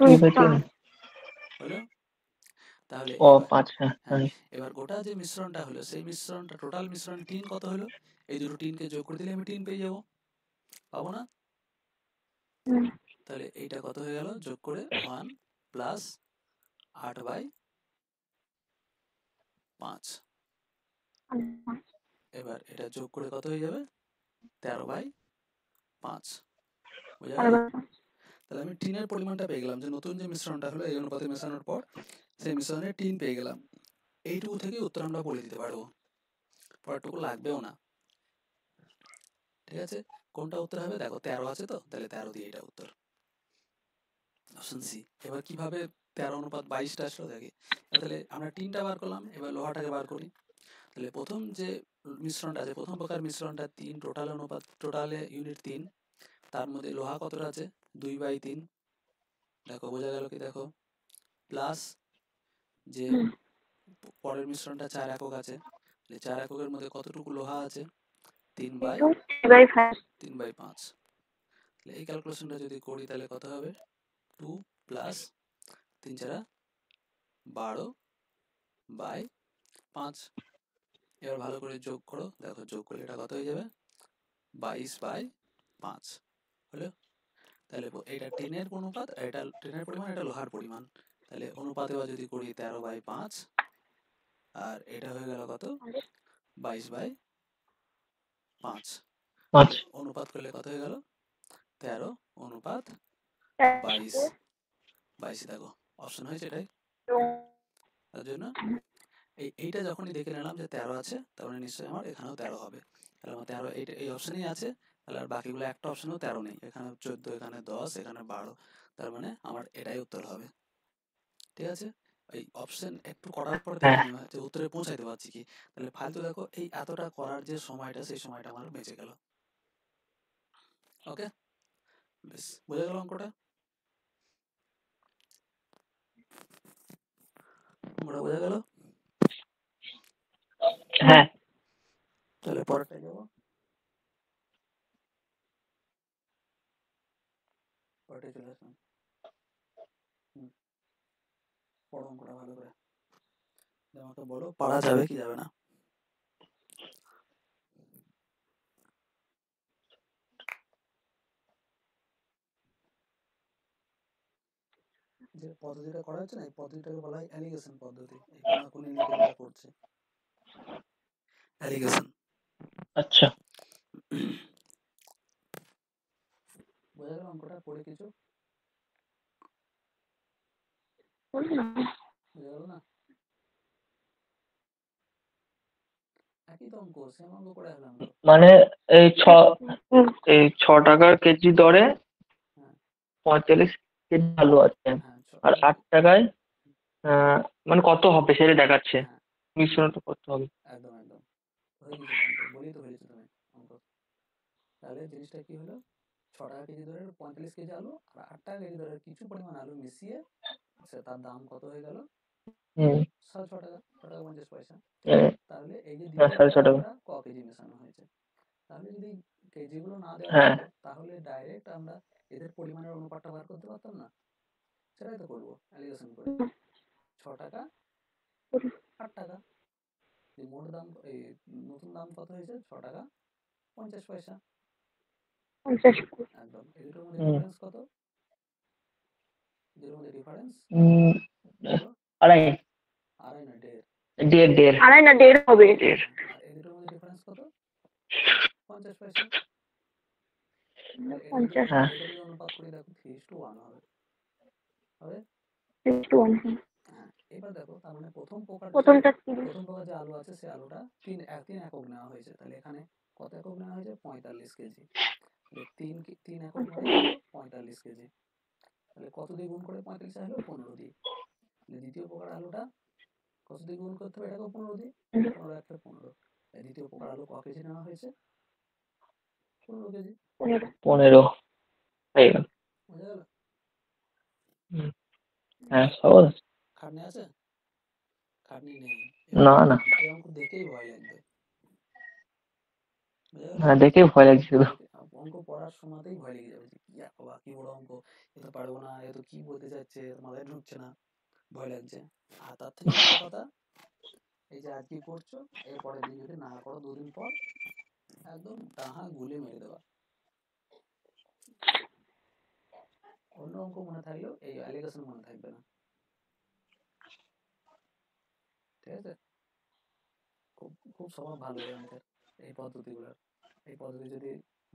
হলো। তাহলে ও এবার 5 হ্যাঁ হ্যাঁ জানি। এবার গোটা যে মিশ্রণটা হলো সেই মিশ্রণটা টোটাল মিশ্রণ টিন কত হলো, এই দুটো টিনকে যোগ করে দিলে আমি টিন পেয়ে যাবো, পাবো না? হুম, তাহলে এইটা কত হয়ে গেল, যোগ করে 1 প্লাস 8/5। এবার এটা যোগ করে কত হয়ে যাবে, 13/5। বোঝা গেল? তাহলে আমি টিনের পরিমাণটা পেয়ে গেলাম, যে নতুন যে মিশ্রণটা হলো এই অনুপাতে মেশানোর পর সেই মিশ্রণে টিন পেয়ে গেলাম। এইটুকু থেকে উত্তর আমরা বলে দিতে পারবো, পরেরটুকু লাগবেও না। ঠিক আছে, কোনটা উত্তর হবে দেখো, 13 আছে তো, তাহলে 13 দিয়ে এটা উত্তর, অপশন সি। এবার কিভাবে 13/22টা আসলো দেখি। তাহলে আমরা টিনটা বার করলাম, এবার লোহাটাকে বার করি। তাহলে প্রথম যে মিশ্রণটা আছে, প্রথম প্রকার মিশ্রণটা 3, টোটাল অনুপাত টোটালে ইউনিট 3, তার মধ্যে লোহা কতটা আছে 2/3। দেখো বোঝা গেল কি, দেখো প্লাস যে পরের মিশ্রণটা 4 একক আছে, 4 এককের মধ্যে কতটুকু লোহা আছে 3/5। তাহলে এই ক্যালকুলেশনটা যদি করি তাহলে কত হবে, 2 প্লাস 3 4 12/5। এবার ভালো করে যোগ করো, দেখো যোগ করলে এটা কত হয়ে যাবে, 22/5 হলো। তাহলে এটা টিনের অনুপাত, এটা টিনের পরিমাণ, এটা লোহার পরিমাণ। তাহলে অনুপাত এবার যদি করি 13/5, আর এটা হয়ে গেল কত 22/5। অনুপাত করলে কত হয়ে গেল, 13/22। দেখো অপশন হয়েছে এটাই। তার জন্য এইটা যখনই দেখে নিলাম যে 13 আছে, তার মানে নিশ্চয়ই আমার এখানেও 13 হবে। তাহলে আমার 13 এইটা এই অপশনেই আছে, তাহলে আর বাকিগুলো একটা অপশনেও 13 নেই, এখানে 14, এখানে 10, এখানে 12, তার মানে আমার এটাই উত্তর হবে। ঠিক আছে, এই অপশন একটু করার পর দেখে নেওয়া যে উত্তরে পৌঁছাইতে পারছি কি। তাহলে ফালতু দেখো এই এতটা করার যে সময়টা, সেই সময়টা আমার বেঁচে গেল। ওকে, বেশ, বোঝা গেল অঙ্কটা? অঙ্কটা বোঝা গেল? হ্যাঁ। তাহলে পরেরটা যাবো, পরেরটা চলে আসলাম। পড়ো অঙ্কটা ভালো করে, আমাকে বলো পারা যাবে কি যাবে না। যে পদ্ধতিটা করা হচ্ছে না, এই পদ্ধতিটাকে বলা হয় অ্যালিগেশন পদ্ধতি। এই কোনাকুনি নিতে যেটা করছে অ্যালিগেশন। আচ্ছা। বোঝা গেল অঙ্কটা পড়ে কিছু? বোঝা গেল না? একই তো অঙ্ক, সেম অঙ্ক করে আসলাম তো। মানে এই 6 টাকার কেজি দরে 45 কেজি আলু আছে, আর 8 টাকায় মানে কত হবে সেটা দেখাচ্ছে, মিশ্রণটা কত হবে। একদম একদম হয়ে গেছিল অঙ্ক, বলেই তো ফেলেছো তুমি অঙ্ক। তাহলে জিনিসটা কি হলো, 6 টাকা কেজি দরের 45 কেজি আলু আর 8 টাকা কেজি দরের কিছু পরিমাণ আলু মিশিয়ে তার দাম কত হয়ে গেল, 6.5 টাকা, 6 টাকা 50 পয়সা। তাহলে এই যে দ্বিতীয় 6.5 টাকা। আলুটা ক কেজি মেশানো হয়েছে। তাহলে যদি কেজিগুলো না দেওয়া হ্যাঁ। থাকতো, তাহলে ডাইরেক্ট আমরা এদের পরিমাণের অনুপাতটা বার করতে পারতাম না, সেটাই তো করবো অ্যালিগেশন করে। 6 টাকা 8 টাকা, যে মোট দাম, এই নতুন দাম কত হয়েছে 6 টাকা 50 পয়সা। একদম, এই দুটোর মধ্যে ডিফারেন্স কত, এদের মধ্যে ডিফারেন্স বলো, আড়াই না দেড়, আড়াই না দেড় হবে। আর এই দুটোর মধ্যে ডিফারেন্স কত, 50 পয়সা। এটা যদি অনুপাত করি দেখো 3:1 হবে। হ্যাঁ, এবার দেখো তার মানে প্রথম প্রকার যে আলু আছে, সেই আলুটা 3 একক নেওয়া হয়েছে। তাহলে এখানে কত একক নেওয়া হয়েছে, 45 কেজি। তাহলে 3 একক মানে কত, 45 কেজি। তাহলে কত দিয়ে গুণ করে 45 আসলো, 15 দিয়ে। তাহলে দ্বিতীয় প্রকার আলুটা কত দিয়ে গুণ করতে হবে, এটাকেও 15 দিয়ে, 15 একটা 15। দ্বিতীয় প্রকার আলু ক কেজি নেওয়া হয়েছে, 15 কেজি। 15 হয়ে গেল। বোঝা গেল? হ্যাঁ, সহজ। খাটনি আছে? খাটনি নেই। না না, এই অঙ্ক দেখেই ভয় লাগবে। হ্যাঁ দেখেই ভয় লাগছিল। অঙ্ক পড়ার সময়তেই ভয় লেগে যাবে যে কি বড় অঙ্ক, এ তো পারবো না, এ তো কি বলতে চাচ্ছে, মাথায় ঢুকছে না, ভয় লাগছে। আর তার থেকে বড় কথা, এই যে আজকে করছো, এর পরের দিন যদি না করো, 2 দিন পর একদম টাহা গুলে মেরে দেওয়া। অন্য অঙ্ক মনে থাকলেও এই অ্যালিগেশন মনে থাকবে না, ঠিক আছে? খুব খুব স্বভাব ভালো এই অঙ্কের, এই পদ্ধতিগুলোর। এই পদ্ধতি যদি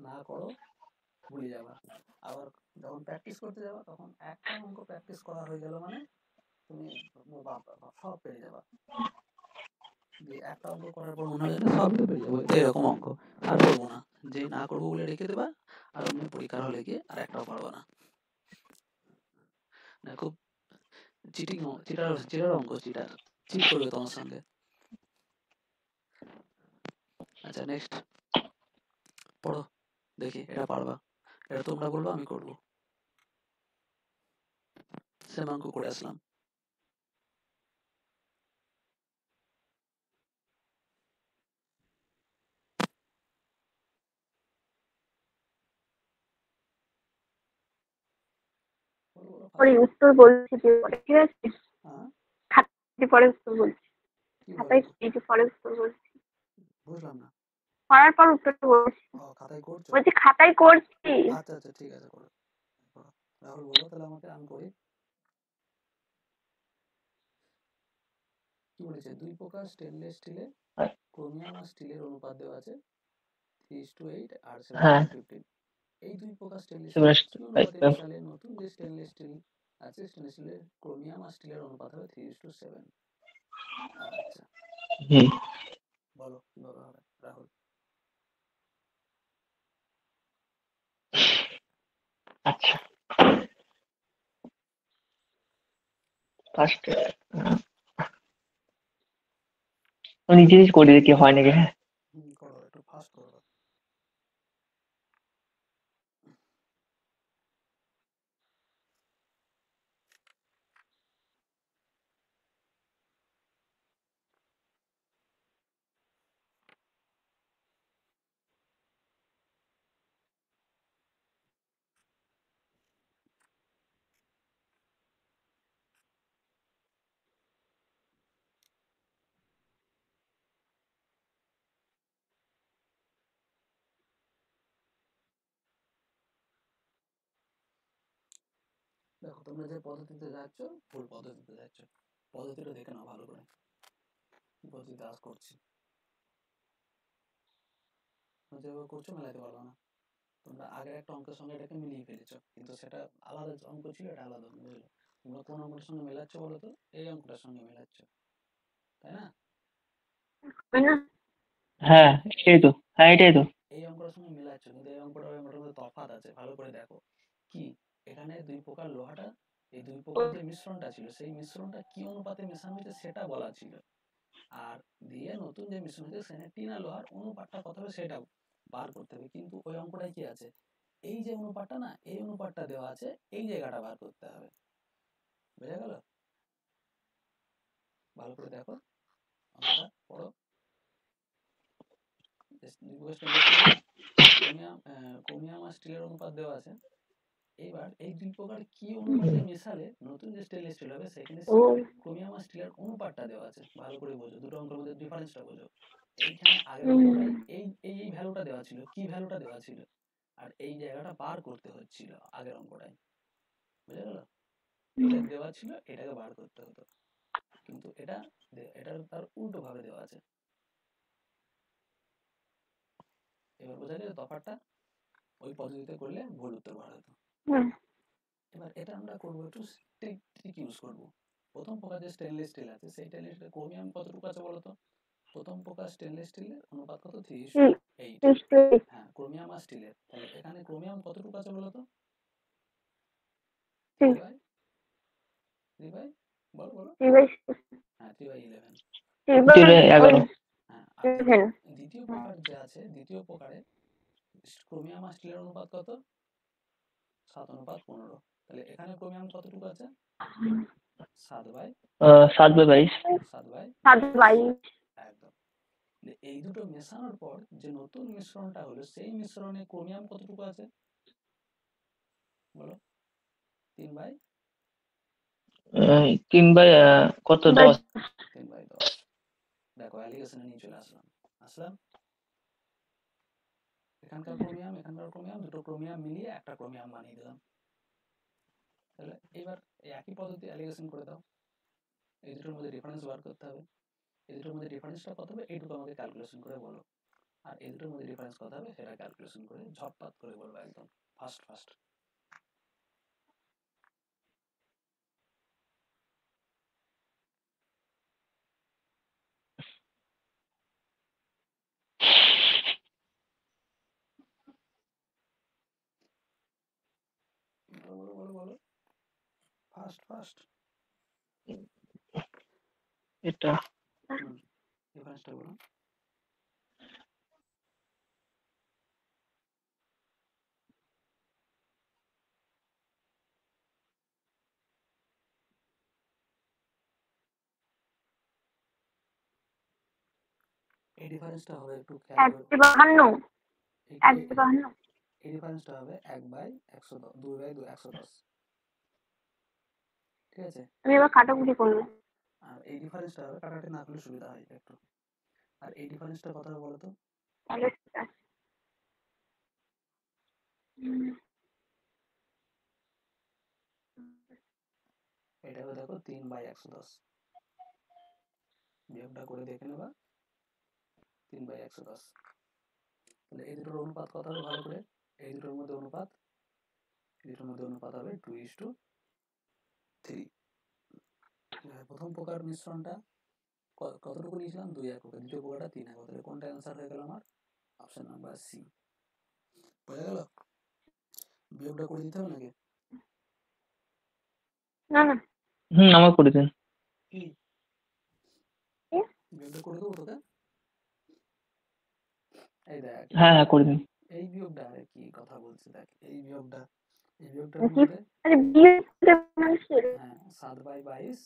না করো ভুলে যাবা। আবার যখন প্র্যাকটিস করতে যাবা, তখন একটা অঙ্ক প্র্যাকটিস করা হয়ে গেল মানে তুমি সব পেরে যাবা। যে একটা অঙ্ক করার পর মনে হয় সব পেরে যাবো, এরকম অঙ্ক আর করবো না। যে না করবো বলে রেখে দেবা, আর অন্য পরীক্ষার হলে গিয়ে আর একটাও পারবা না। খুব চিটিং, চিটার অঙ্ক, চিট করবে তোমার সঙ্গে। আচ্ছা, নেক্সট পড়ো, দেখি এটা পারবা। এটা তোমরা বলবো, আমি করবো। সেম অঙ্ক করে আসলাম। পরে উত্তর বলছি, ঠিক আছে? হ্যাঁ, পরে উত্তর বলছি, কি খাতায় বলবো? পরে উত্তর বলছি, বুঝলাম না। পড়ার পর উত্তরটা বলছি। খাতায় করছো? বলছি খাতায় করছি। আচ্ছা আচ্ছা, ঠিক আছে, করো। রাহুল বলো তাহলে আমাকে, আমি করি। কি বলেছে? 2 প্রকার স্টেনলেস স্টিলে ক্রোমিয়াম আর স্টিলের অনুপাত দেওয়া আছে 3:8 আর 7:15। এই 2 প্রকার স্টেনলেস স্টিল কি অনুপাতে মিশালে নতুন যে স্টেনলেস স্টিল আছে, স্টেনলেস স্টিলের ক্রোমিয়াম আর স্টিলের অনুপাত হবে 3:7। আচ্ছা, বলো কিভাবে হবে রাহুল? আচ্ছা, ফার্স্ট নিজে নিজে করে দেখি হয় নাকি। হ্যাঁ, করো, একটু ফাস্ট করো। দেখো, তোমরা যে পদ্ধতিতে যাচ্ছ, ভুল পদ্ধতিতে যাচ্ছ। পদ্ধতিটা দেখে নাও ভালো করে, কি পদ্ধতিতে আজ করছি। যেভাবে করছো মেলাতে পারবে না। তোমরা আগের একটা অঙ্কের সঙ্গে এটাকে মিলিয়ে ফেলেছো, কিন্তু সেটা আলাদা অঙ্ক ছিল, এটা আলাদা অঙ্ক, বুঝলে? তোমরা কোন অঙ্কের সঙ্গে মেলাচ্ছ বলো তো? এই অঙ্কটার সঙ্গে মেলাচ্ছ, তাই না? হ্যাঁ এটাই তো, হ্যাঁ এটাই তো। এই অঙ্কটার সঙ্গে মেলাচ্ছ, কিন্তু এই অঙ্কটার মধ্যে তফাৎ আছে, ভালো করে দেখো। কি? এখানে 2 প্রকার লোহাটা, এই 2 প্রকার যে মিশ্রণটা ছিল, সেই মিশ্রণটা কি অনুপাতে মেশানো হয়েছে সেটা বলা ছিল। আর দিয়ে নতুন যে মিশ্রণ হয়েছে সেখানে টিন আর লোহার অনুপাতটা কত হবে সেটা বার করতে হবে। কিন্তু ওই অঙ্কটায় কি আছে? এই যে অনুপাতটা না, এই অনুপাতটা দেওয়া আছে, এই জায়গাটা বার করতে হবে। বোঝা গেল? ভালো করে দেখো, অঙ্কটা পড়ো। ক্রোমিয়াম আর স্টিলের অনুপাত দেওয়া আছে। এবার এই 2 প্রকার কি অনুপাতে মেশালে নতুন যে স্টেনলেস স্টিল হবে, সেখানে ক্রোমিয়াম আর স্টিলের অনুপাতটা দেওয়া আছে। ভালো করে বোঝো, দুটো অঙ্কের মধ্যে ডিফারেন্সটা বোঝো। এইখানে আগের অঙ্কটাই এই এই ভ্যালুটা দেওয়া ছিল, কি ভ্যালুটা দেওয়া ছিল, আর এই জায়গাটা বার করতে হচ্ছিল আগের অঙ্কটাই। বুঝা গেল? এটা দেওয়া ছিল, এটাকে বার করতে হতো, কিন্তু এটা তার উল্টো ভাবে দেওয়া আছে। এবার বোঝা গেল তফাৎটা? ওই পদ্ধতিতে করলে ভুল উত্তর বার হতো। এবার এটা আমরা করবো একটু ট্রিক ইউজ করবো। প্রথম প্রকার যে স্টেনলেস স্টিল আছে, সেই স্টেনলেস স্টিলের ক্রোমিয়াম কতটুকু আছে বলো তো? প্রথম প্রকার স্টেনলেস স্টিলের অনুপাত কত? 3:8। হ্যাঁ, ক্রোমিয়াম আর স্টিলের। তাহলে এখানে ক্রোমিয়াম কতটুকু আছে বলো তো? 3 বাই বলো বলো। হ্যাঁ, 11। হ্যাঁ, আর দ্বিতীয় প্রকার যে আছে, দ্বিতীয় প্রকারে ক্রোমিয়াম আর স্টিলের অনুপাত কত? 7:15। তাহলে এখানে ক্রোমিয়াম কতটুকু আছে? 7/22। 7/22। একদম। এই দুটো মেশানোর পর যে নতুন মিশ্রণটা হলো, সেই মিশ্রণে ক্রোমিয়াম কতটুকু আছে বলো? 3/11। কত 3/10 3/10। দেখো অ্যালিগেশনে নিয়ে চলে আসলাম এখানকার ক্রোমিয়াম দুটো ক্রোমিয়াম মিলিয়ে একটা ক্রোমিয়াম বানিয়ে দিলাম। তাহলে এবার এই একই পদ্ধতি অ্যালিগেশন করে দাও। এই দুটোর মধ্যে ডিফারেন্স বার করতে হবে। এই দুটোর মধ্যে ডিফারেন্সটা কত হবে এইটুকু আমাকে ক্যালকুলেশন করে বলো। আর এই দুটোর মধ্যে ডিফারেন্স কত হবে সেটা ক্যালকুলেশন করে ঝটপট করে বলবো একদম ফাস্ট। বলো ফাস্ট। এটা ডিফারেন্সটা বলো। এই ডিফারেন্সটা হবে একটু খেয়াল করে। 1/52 এই 1/52 এই ডিফারেন্সটা হবে 1/110 2/110। ঠিক আছে, আমি এবার কাটাকুটি করবো। আর এই ডিফারেন্সটা হবে কাটাকাটি না করলে সুবিধা হয় একটু। আর এই ডিফারেন্সটা কত হবে বলো তো? তাহলে ঠিক আছে। এটা হবে দেখো 3/110। বিয়োগটা করে দেখে নেবা 3/110। তাহলে এই দুটোর অনুপাত কত হবে ভালো করে? এই দুটোর মধ্যে অনুপাত হবে 2:3। প্রথম প্রকার মিশ্রণটা কতটুকু নিয়েছিলাম 2 একক, দ্বিতীয় প্রকারটা 3 একক। তাহলে কোনটা অ্যান্সার হয়ে গেল আমার? Option number C. বোঝা গেল? বিয়োগটা করে দিতে হবে নাকি? না আমার করে দিন। কি বিয়োগটা করে দেবো তোকে? এই দেখ, হ্যাঁ করে দিন। এই বিয়োগটা আরে কি কথা বলছি, দেখ এই বিয়োগটার মধ্যে আরে বিয়োগ হ্যাঁ 7/22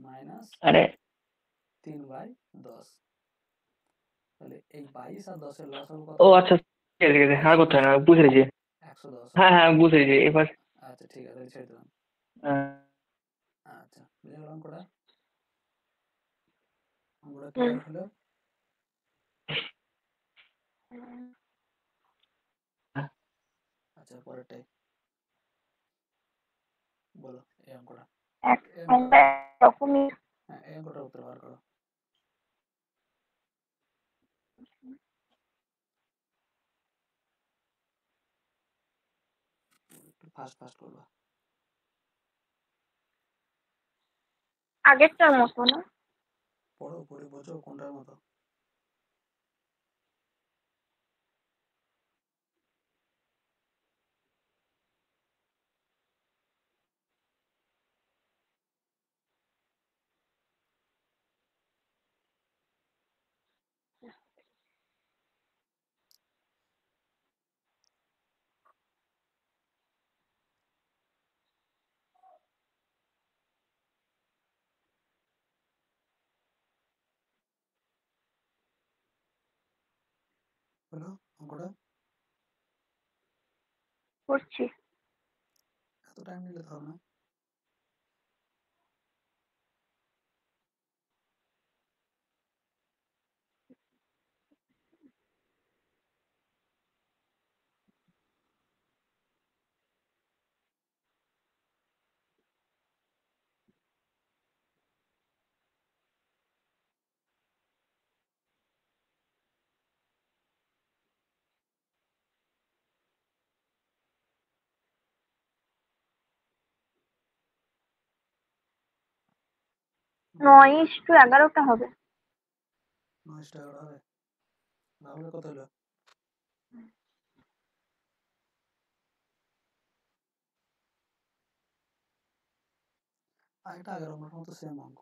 মাইনাস আরে 3/10। তাহলে এই 22 আর 10 এর লসাগু কত? ও আচ্ছা ঠিক আছে আর করতে হয় না, বুঝে গেছি। 110। হ্যাঁ বুঝে গেছি এবার। আচ্ছা ঠিক আছে, ছেড়ে দিলাম। আচ্ছা বুঝে গেলাম অঙ্কটা ক্লিয়ার হলো। আচ্ছা পরেরটাই বলো। এই অঙ্কটা রকমই হ্যাঁ এই অঙ্কটার উত্তর বার করো। একটু ফাস্ট করবা। আগেরটার মতো না। পড়ে বোঝো কোনটার মতো। বলো অঙ্কটা। করছি। এত টাইম নিলে তো হবে না। নয় ইস্টু 11টা হবে। 9 হবে। রাহুলের কত হলো? আরেকটা আগের অঙ্কটার মতো সেম অঙ্ক।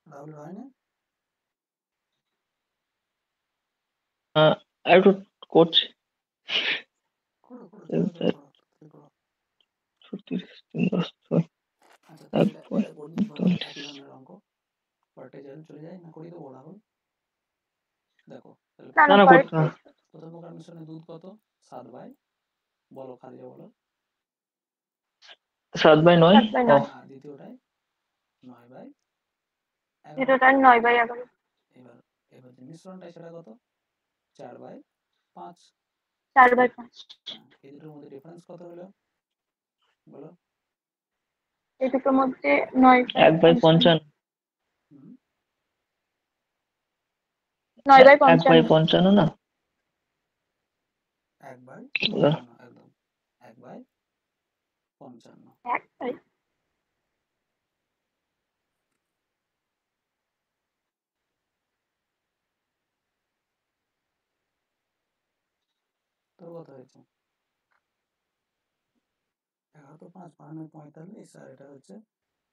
রাহুলের হয়নি? একটু করছি। করো 36 3 10 6 আচ্ছা তাহলে এটা একবার করে নিই ধরো একই ধরনের অঙ্ক। পরেরটায় চলে যাই না করিয়ে দেবো রাহুল? দেখো তাহলে না না পরে করতে না। প্রথম প্রকার মিশ্রণে দুধ কত? 7 বাই বলো খালি বলো। 7/9 ও আর দ্বিতীয়টায় 9/11। এটাটা 9/11। এবার এবার যে মিশ্রণটাই সেটা কত? 4/5। 4/5। এই দুটোর মধ্যে ডিফারেন্স কত হলো বলো? এই দুটোর মধ্যে 9/55। 1/55। 9/55। 1/55 না? 1/55 একদম 1/55। তোর কত হয়েছে? 11 তো 5 45 আর এটা হচ্ছে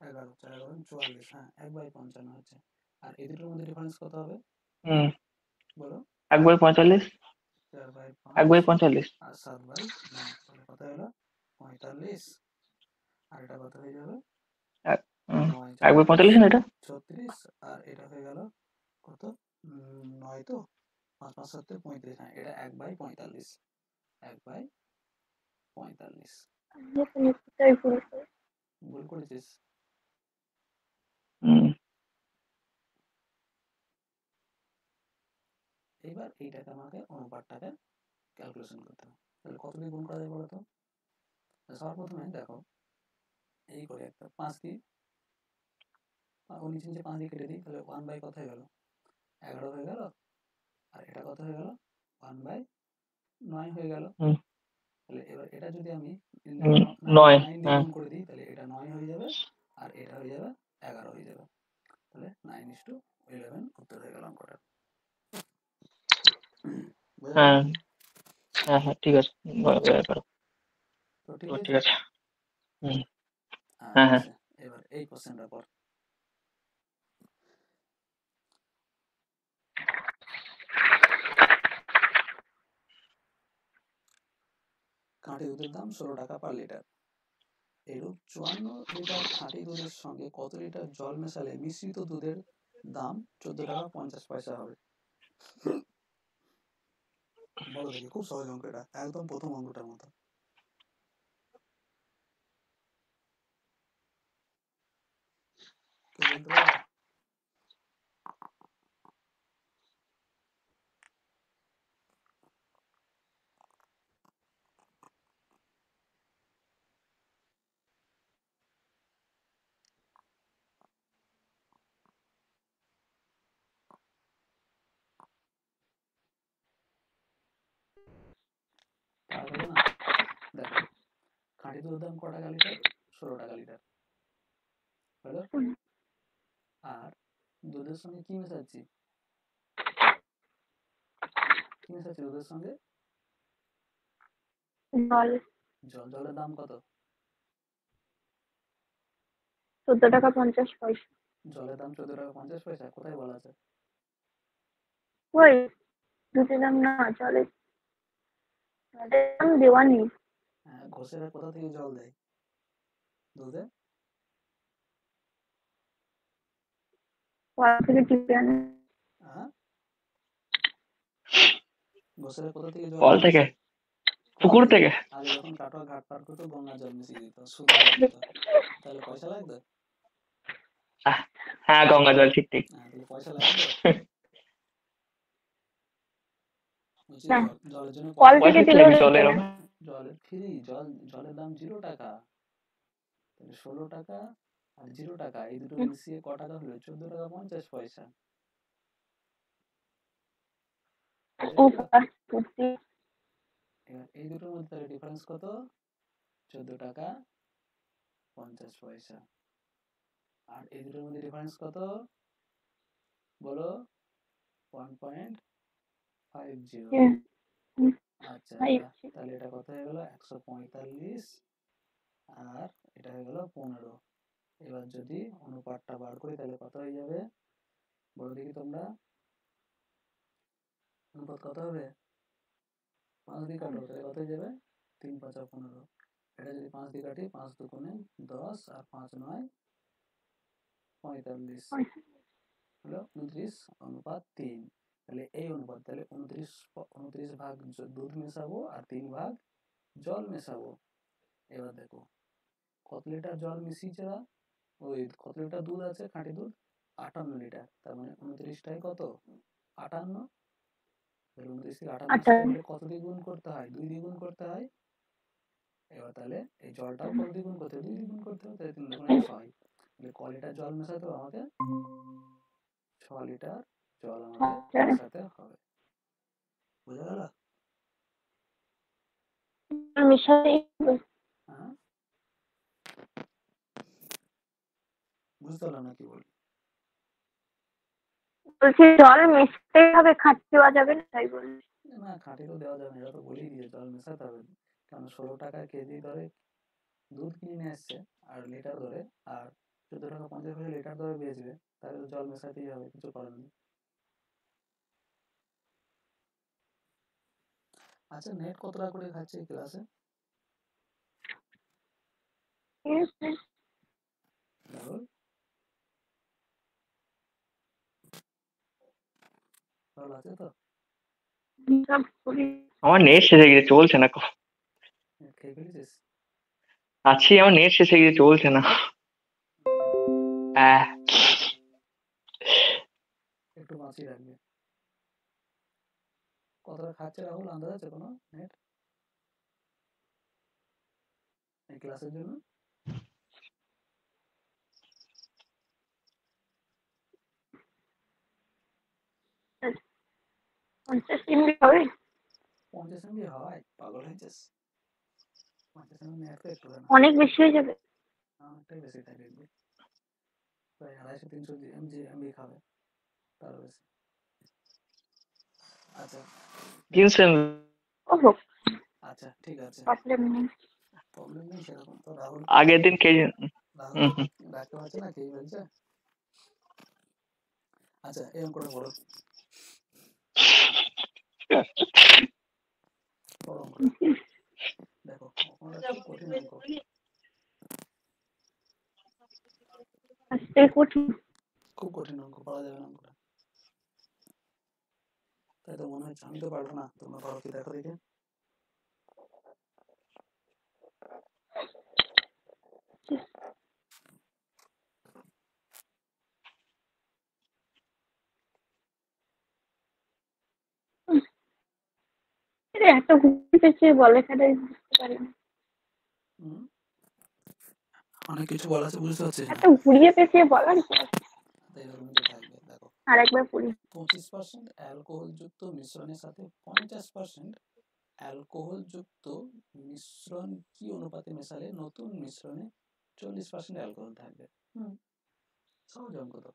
11 4 11 44। হ্যাঁ 1/55 হচ্ছে। আর এই দুটোর মধ্যে ডিফারেন্স কত হবে বলো? 1/45। 4/5 1/45। আর 7/9। তাহলে কত হলো? 45। আর এটা কত হয়ে যাবে? 1/45 না এটা? 36। আর এটা হয়ে গেল কত? 9 তো 5 5 7 35। হ্যাঁ এটা 1/45। 1/45 ভুল করেছিস। এবার এইটাকে আমাকে অনুপাতটাকে ক্যালকুলেশন করতে হবে। তাহলে কত দিয়ে গুণ করা যায় বলো তো? সর্বপ্রথমে দেখো এই করে একটা 5 দিয়ে নিচে 5 দিয়ে কেটে দিই। তাহলে 1/, কত হয়ে গেল? 11 হয়ে গেল। আর এটা কত হয়ে গেল? 1/9 হয়ে গেল। তাহলে এবার এটা যদি আমি 9 দিয়ে গুণ করে দিই তাহলে এটা 9 হয়ে যাবে আর এটা হয়ে যাবে 11 হয়ে যাবে। তাহলে 9:11 উত্তর হয়ে গেল অঙ্কটা। হ্যাঁ হ্যাঁ হ্যাঁ ঠিক আছে। তো ঠিক ঠিক আছে। আছে। হ্যাঁ হ্যাঁ। এবার এই কোশ্চেনটা পর। খাঁটি দুধের দাম 16 টাকা পার লিটার। এরূপ 54 লিটার খাঁটি দুধের সঙ্গে কত লিটার জল মেশালে মিশ্রিত দুধের দাম 14 টাকা 50 পয়সা হবে? বলো দেখি। খুব সহজ অঙ্ক এটা, একদম প্রথম অঙ্কটার মতো। কেউ বলতে পারবে? পারবে না? দেখো খাঁটি দুধের দাম ক টাকা লিটার? 16 টাকা লিটার হলো। আর দুধের সঙ্গে কি মেশাচ্ছি? কি মেশাচ্ছি দুধের সঙ্গে? জল। জলের দাম কত? 14 টাকা 50 পয়সা। জলের দাম 14 টাকা 50 পয়সা কোথায় বলা আছে? ওই দুধের দাম না, জলের দাম দেওয়া নেই। হ্যাঁ ঘোষেরা কোথা থেকে জল দেয় দুধে? কল থেকে টিপে আনে। ঘোষেরা কোথা থেকে জল? কল থেকে, পুকুর থেকে। আগে যখন কাটোয়া ঘাট পার করতো গঙ্গার জল মিশিয়ে দিত, শুদ্ধ জল দিত, তাহলে পয়সা লাগতো? হ্যাঁ গঙ্গা জল, ঠিক ঠিক। তাহলে পয়সা লাগতো? না, জলের জন্য কল থেকে পয়সা কি দিলেও লাগবে জলের? জলের ফ্রি, জলের দাম 0 টাকা। তাহলে 16 টাকা আর 0 টাকা এই দুটো মিশিয়ে ক টাকা হলো? 14 টাকা 50 পয়সা। এবার এই দুটোর মধ্যে তাহলে ডিফারেন্স কত? 14 টাকা 50 পয়সা। আর এই দুটোর মধ্যে ডিফারেন্স কত বলো? 1.50। আচ্ছা তাহলে এটা কত হয়ে গেল? 145 আর এটা হয়ে গেল 15। এবার যদি অনুপাতটা বার করি তাহলে কত হয়ে যাবে বলো দেখি তোমরা? অনুপাত কত হবে? 5 দিয়ে কাটো তাহলে কত হয়ে যাবে? 3 5 15। এটা যদি 5 দিয়ে কাটি 5 দুগুণে 10 আর 5 9 45 হলো 29:3। তাহলে এই অনুপাত, তাহলে 29 ভাগ দুধ মেশাবো আর 3 ভাগ জল মেশাবো। এবার দেখো কত লিটার জল মিশিয়েছে ওরা, ওই কত লিটার দুধ আছে খাঁটি দুধ 58 লিটার, তার মানে 29টায় কত 58, 29 থেকে 58 আচ্ছা, আসতে হলে কত দিয়ে গুণ করতে হয়, 2 দিয়ে গুণ করতে হয়। এবার তাহলে এই জলটাও কত দিয়ে গুণ করতে হবে, 2 দিয়ে গুণ করতে হবে, তাহলে 3 দুগুণে 6, তাহলে ক লিটার জল মেশাতে হবে আমাকে, 6 লিটার জল আমাকে আচ্ছা। মেশাতে হবে। বুঝা গেল? মিশাতে হবে। হ্যাঁ, বুঝতে পারলাম না কি বলি। বলছি জল মিশতে হবে, খাঁটি দেওয়া যাবে না, তাই বলছি। না খাঁটি তো দেওয়া যাবে না, এটা তো বলেই দিয়ে জল মেশাতে হবে, কারণ 16 টাকা কেজি দরে দুধ কিনে নিয়ে আসছে আর লিটার দরে, আর 14 টাকা 50 পয়সা লিটার দরে বেচবে, তাহলে তো জল মেশাতেই হবে, কিছু করার নেই। আচ্ছা নেট কত টাকা করে খাচ্ছে এই ক্লাসে? ঠিক আছে। রাহুল, রাহুল আছে তো? সব করি। আমার নেট শেষে গেছে, চলছে না। নেট খেয়ে ফেলেছিস? আছি, আমার নেট শেষে গেছে, চলছে না। একটু বাঁচিয়ে রাখবে। কতটা খাচ্ছে রাহুল, আন্দাজ আছে কোনো নেট এই ক্লাসের জন্য? পঞ্চাশ MB হবে। 50 MB হয়? পাগল হয়েছিস? 50 MB নেট তো একটু না, অনেক বেশি হয়ে যাবে। অনেকটাই বেশি, তাই দেখবি প্রায় 250-300 MB খাবে, তারও বেশি। আচ্ছা 300 MB। ওহো, আচ্ছা ঠিক আছে, প্রবলেম নেই। প্রবলেম নেই সেরকম তো। রাহুল আগের দিন কে রাহুল তো ডাকতে পারছে না, খেয়ে ফেলছে। আচ্ছা এই অঙ্কটা করো, করো অঙ্কটা। দেখো অঙ্কটা খুব কঠিন অঙ্ক, আজকে কঠিন। খুব কঠিন অঙ্ক, পারা যাবে না অঙ্কটা। তাই তো মনে হচ্ছে, আমি তো পারবো না, তোমরা পারো কি দেখো দেখে। এত ঘুরতে পেঁচিয়ে বলে ফেলে বুঝতে পারি না। অনেক কিছু বলা আছে, বুঝতে পারছিস না? এত ঘুরিয়ে পেঁচিয়ে বলার কি আছে? তাই এরকমই তো থাকবে। দেখো আর একবার পড়ি। 25% অ্যালকোহলযুক্ত মিশ্রণের সাথে 50% অ্যালকোহলযুক্ত মিশ্রণ কি অনুপাতে মেশালে নতুন মিশ্রণে 40% অ্যালকোহল থাকবে? সহজ অঙ্ক তো।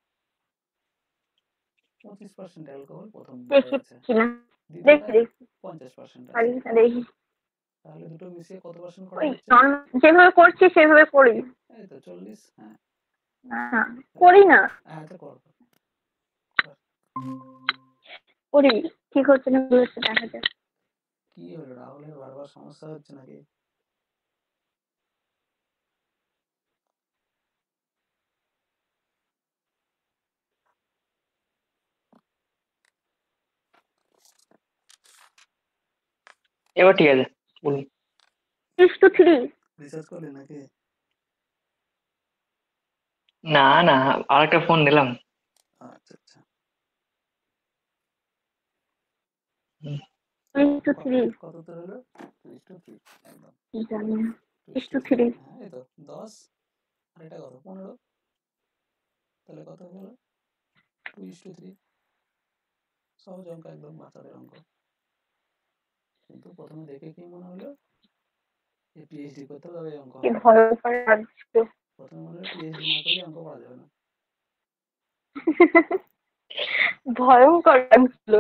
25% অ্যালকোহল প্রথমটায় দেখি আছে, কিনা, দেখি দ্বিতীয়টায় দেখি 50% আছে, পারি না, দেখি। তাহলে দুটো মিশিয়ে কত পার্সেন্ট করা ওই হচ্ছে? যেভাবে করছি সেভাবে করি। এই তো 40। হ্যাঁ না, করি না, আচ্ছা কর। করি। ঠিক হচ্ছে না, ভুল হচ্ছে, দেখা যাক। কি হলো, রাহুলের বারবার সমস্যা হচ্ছে নাকি? এবার ঠিক আছে, বলুন। 6-3। রিসার্চ করলে নাকি? না না, আরেকটা ফোন নিলাম। আচ্ছা আচ্ছা, 3-3। কত তো হলো? 2:3 একদম। জানি না। 2:3, 6-3। হ্যাঁ এই তো 10, আর এটা কত 15, তাহলে কত হলো 2:3। সহজ অঙ্ক, একদম বাচ্চাদের অঙ্ক, কিন্তু প্রথমে দেখে কি মনে হলো যে পিএইচডি করতে হবে তবে এই অঙ্ক কি হবে। ভয়ঙ্কর লাগছে। প্রথমে মনে হলো পিএইচডি না করলে অঙ্ক করা যাবে না। ভয়ঙ্কর লাগছিল।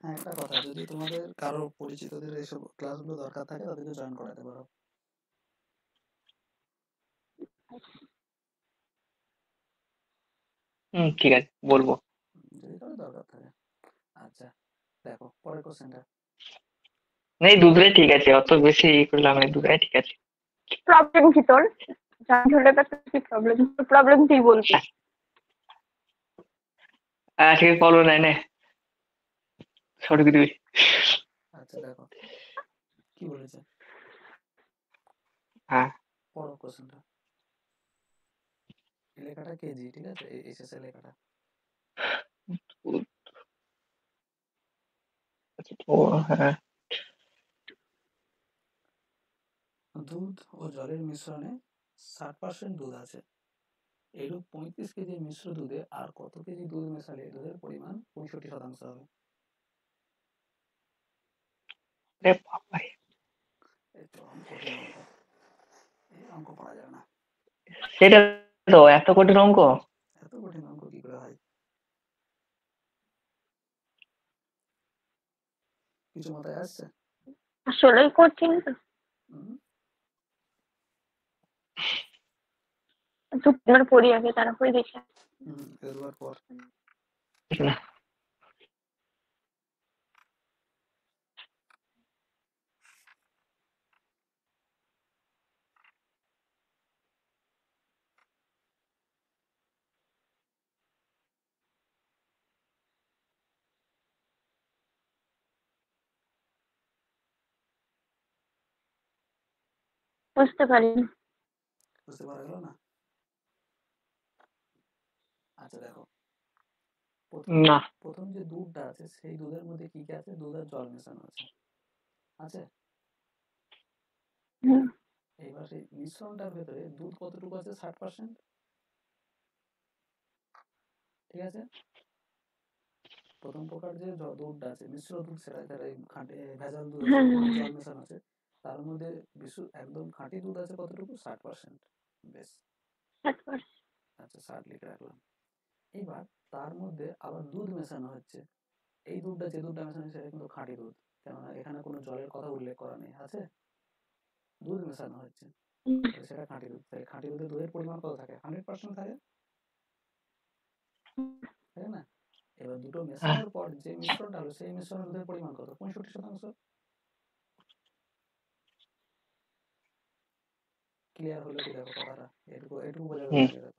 হ্যাঁ একটা কথা, যদি তোমাদের কারো পরিচিতদের এইসব ক্লাসগুলো দরকার থাকে তাদেরকে জয়েন করাতে পারো। ঠিক আছে, বলবো। যদি কারো দরকার থাকে। আচ্ছা দেখো পরের কোশ্চেনটা। এই দুধটাই ঠিক আছে, অত বেশি করলাম না, দুধটাই ঠিক আছে। প্রবলেম কি তোর? জান ধরলে তো কি প্রবলেম? তোর প্রবলেম তুই বলবি। ঠিক আছে, ফলো নাই নে, সঠিক দিবি। আচ্ছা দেখো কি বলেছে, হ্যাঁ পড়ো কোশ্চেনটা। এই লেখাটা কেজি, ঠিক আছে, এই শেষে লেখাটা। ও হ্যাঁ দুধ ও জলের মিশ্রণে 60% দুধ আছে। এরূপ 35 কেজি মিশ্র দুধে আর কত কেজি দুধ মেশালে দুধের পরিমাণ 65% হবে? রে বাবারে, এই তো কঠিন অঙ্ক, এই অঙ্ক পড়া যাবে না। সেটা তো এত কঠিন অঙ্ক। এত কঠিন অঙ্ক কি করে হয়? কিছু মাথায় আসছে? আসলেই কঠিন তো। হুম, দুবার পড়ি আগে, তারপরে দেখি। এবার পর। না, বুঝতে পারিনি। বুঝতে পারা গেল না? আচ্ছা দেখো, না প্রথম যে দুধটা আছে সেই দুধের মধ্যে কি কি আছে? দুধ আর জল মেশানো আছে, আছে। হুম, এইবার সেই মিশ্রণটার ভেতরে দুধ কতটুকু আছে? 60%, ঠিক আছে। প্রথম প্রকার যে দুধটা আছে মিশ্র দুধ, সেটা খাঁটি ভেজাল দুধ আছে, হুম, মানে জল মেশানো আছে, তার মধ্যে একদম খাঁটি দুধ আছে কতটুকু? 60%। বেশ, আচ্ছা 60 লিখে রাখলাম। এবার তার মধ্যে আবার দুধ মেশানো হচ্ছে। এই দুধটা, যে দুধটা মেশানো হচ্ছে, সেটা কিন্তু খাঁটি দুধ, কেননা এখানে কোনো জলের কথা উল্লেখ করা নেই, আছে। দুধ মেশানো হচ্ছে, তাহলে সেটা খাঁটি দুধ। তাই খাঁটি দুধের পরিমাণ কত থাকে? 100% থাকে, তাই না? এবার দুটো হ্যাঁ, মেশানোর পর যে মিশ্রণটা হলো, সেই মিশ্রণের দুধের পরিমাণ কত? 65%। ক্লিয়ার হলো কি? দেখো কথাটা, এটুকু এটুকু বোঝা গেল হুম, কি? দেখো,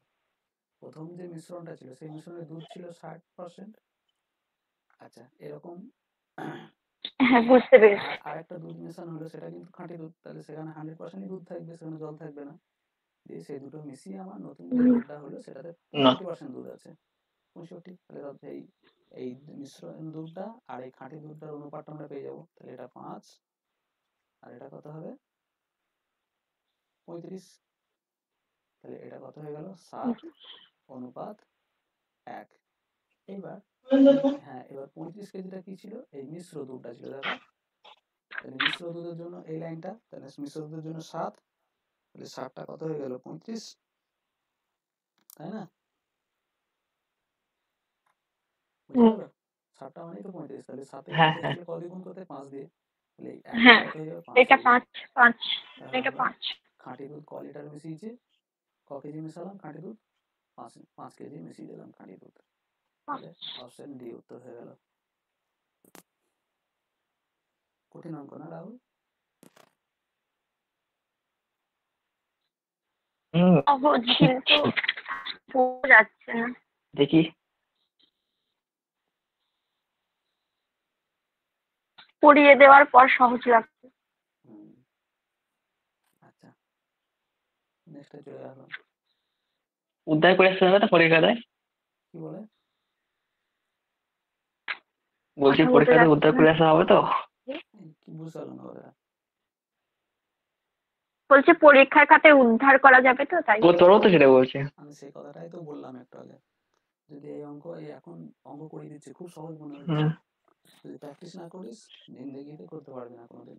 প্রথম যে মিশ্রণটা ছিল সেই মিশ্রণের দুধ ছিল 60%। আচ্ছা, এরকম হ্যাঁ বুঝতে পেরেছি। আর একটা দুধ মেশানো হলো, সেটা কিন্তু খাঁটি দুধ, তাহলে সেখানে 100%ই দুধ থাকবে, সেখানে জল থাকবে না। দিয়ে সেই দুটো মিশিয়ে আমার নতুন যে হুম, দুধটা হলো, সেটাতে না 65% দুধ আছে। 65, তাহলে এই এই মিশ্রণ দুধটা আর এই খাঁটি দুধটার অনুপাতটা আমরা পেয়ে যাবো। তাহলে এটা 5 আর এটা কত হবে? 35। তাহলে এটা কত হয়ে গেল? 7:1। এইবার হ্যাঁ, এবার 35 কেজিটা কি ছিল? এই মিশ্র দুধটা ছিল, দেখো। তাহলে মিশ্র দুধের জন্য এই লাইনটা, তাহলে মিশ্র দুধের জন্য 7, তাহলে 7টা কত হয়ে গেল? 35, তাই না? বুঝা হুম, গেল? 7টা মানেই তো 35, তাহলে 7 হ্যাঁ 35 হ্যাঁ দিয়ে দ্বিগুণ করতে 5 দিয়ে, তাহলে এক দিয়ে হ্যাঁ, কত হয়ে যাবে? 5 এটা কেজি। 5, 5, তাহলে এটা আমরা 5। খাঁটি দুধ ক লিটার মিশিয়েছি? ক কেজি মেশালাম খাঁটি দুধ? 5 কেজি মিশিয়ে দিলাম খাঁটি দুধ। তাহলে অপশন ডি উত্তর হয়ে গেল। কঠিন অঙ্ক না রাহুল? হুম, সহজ, কিন্তু বোঝা যাচ্ছে না। দেখি পড়িয়ে দেওয়ার পর সহজ লাগছে। হুম, আচ্ছা, নেক্সটে চলে আসলাম। উদ্ধার করে আসতে হবে তো পরীক্ষাটায়। কি বলে? বলছি কথা বলতে পরীক্ষাতে যাচ্ছে উদ্ধার না। করে আসা হবে তো। কি বুঝতে পারলাম না কথাটা? বলছে পরীক্ষার খাতে উদ্ধার করা যাবে তো, তাই। তোরও তো সেটা বলছে। আমি সেই কথাটাই তো বললাম একটু আগে। যদি এই অঙ্ক, এই এখন অঙ্ক করিয়ে দিচ্ছে, খুব সহজ মনে হচ্ছে, হুম, যদি প্র্যাকটিস না করিস জিন্দেগিতে করতে পারবি না কোনোদিন।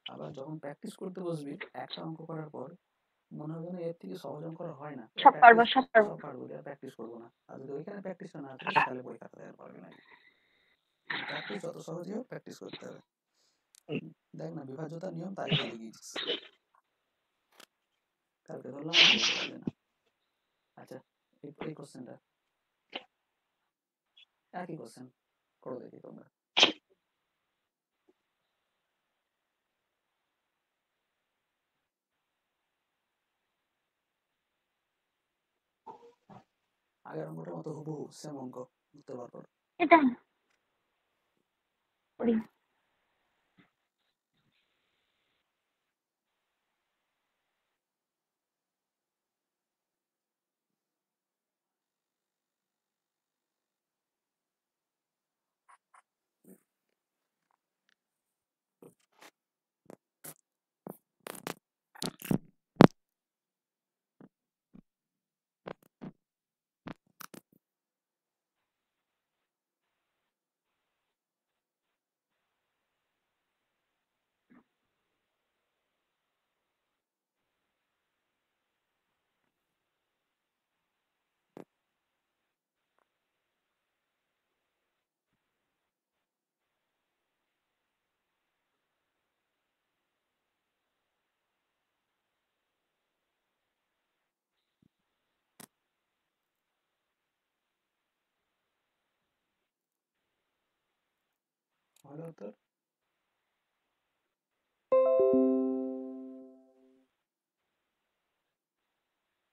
আবার যখন প্র্যাকটিস করতে বসবি, একটা অঙ্ক করার পর মনে হবে না এর থেকে সহজ অঙ্ক আর হয় না, সব পারবো, প্র্যাকটিস সব পারবো। সব পারবো, আর প্র্যাকটিস করবো না। আর যদি ওইখানে প্র্যাকটিসটা না করিস, তাহলে পরীক্ষাতে আর পারবি না। প্র্যাকটিস যত সহজই হোক, প্র্যাকটিস করতে হবে। দেখ না, বিভাজ্যতার নিয়ম তাই ভুলে গিয়েছিস, কালকে ধরলাম আর বলতে পারলি না। আচ্ছা, এই কোশ্চেনটা একই কোশ্চেন, করো দেখি তোমরা। আগের অঙ্কটার মতো হুবহু সেম অঙ্ক, উত্তর বার করো। এটা করি। হলো উত্তর?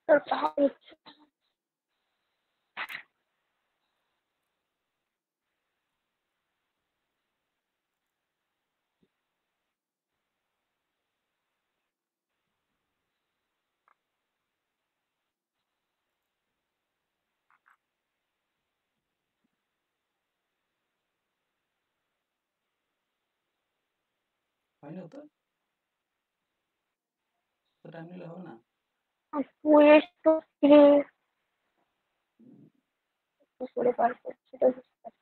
তোর পাহাড় হচ্ছে হয়নি উত্তর? তো টাইম নিলে হবে না? পুয়ের তো করে পার করছি তো বুঝতে পারছি।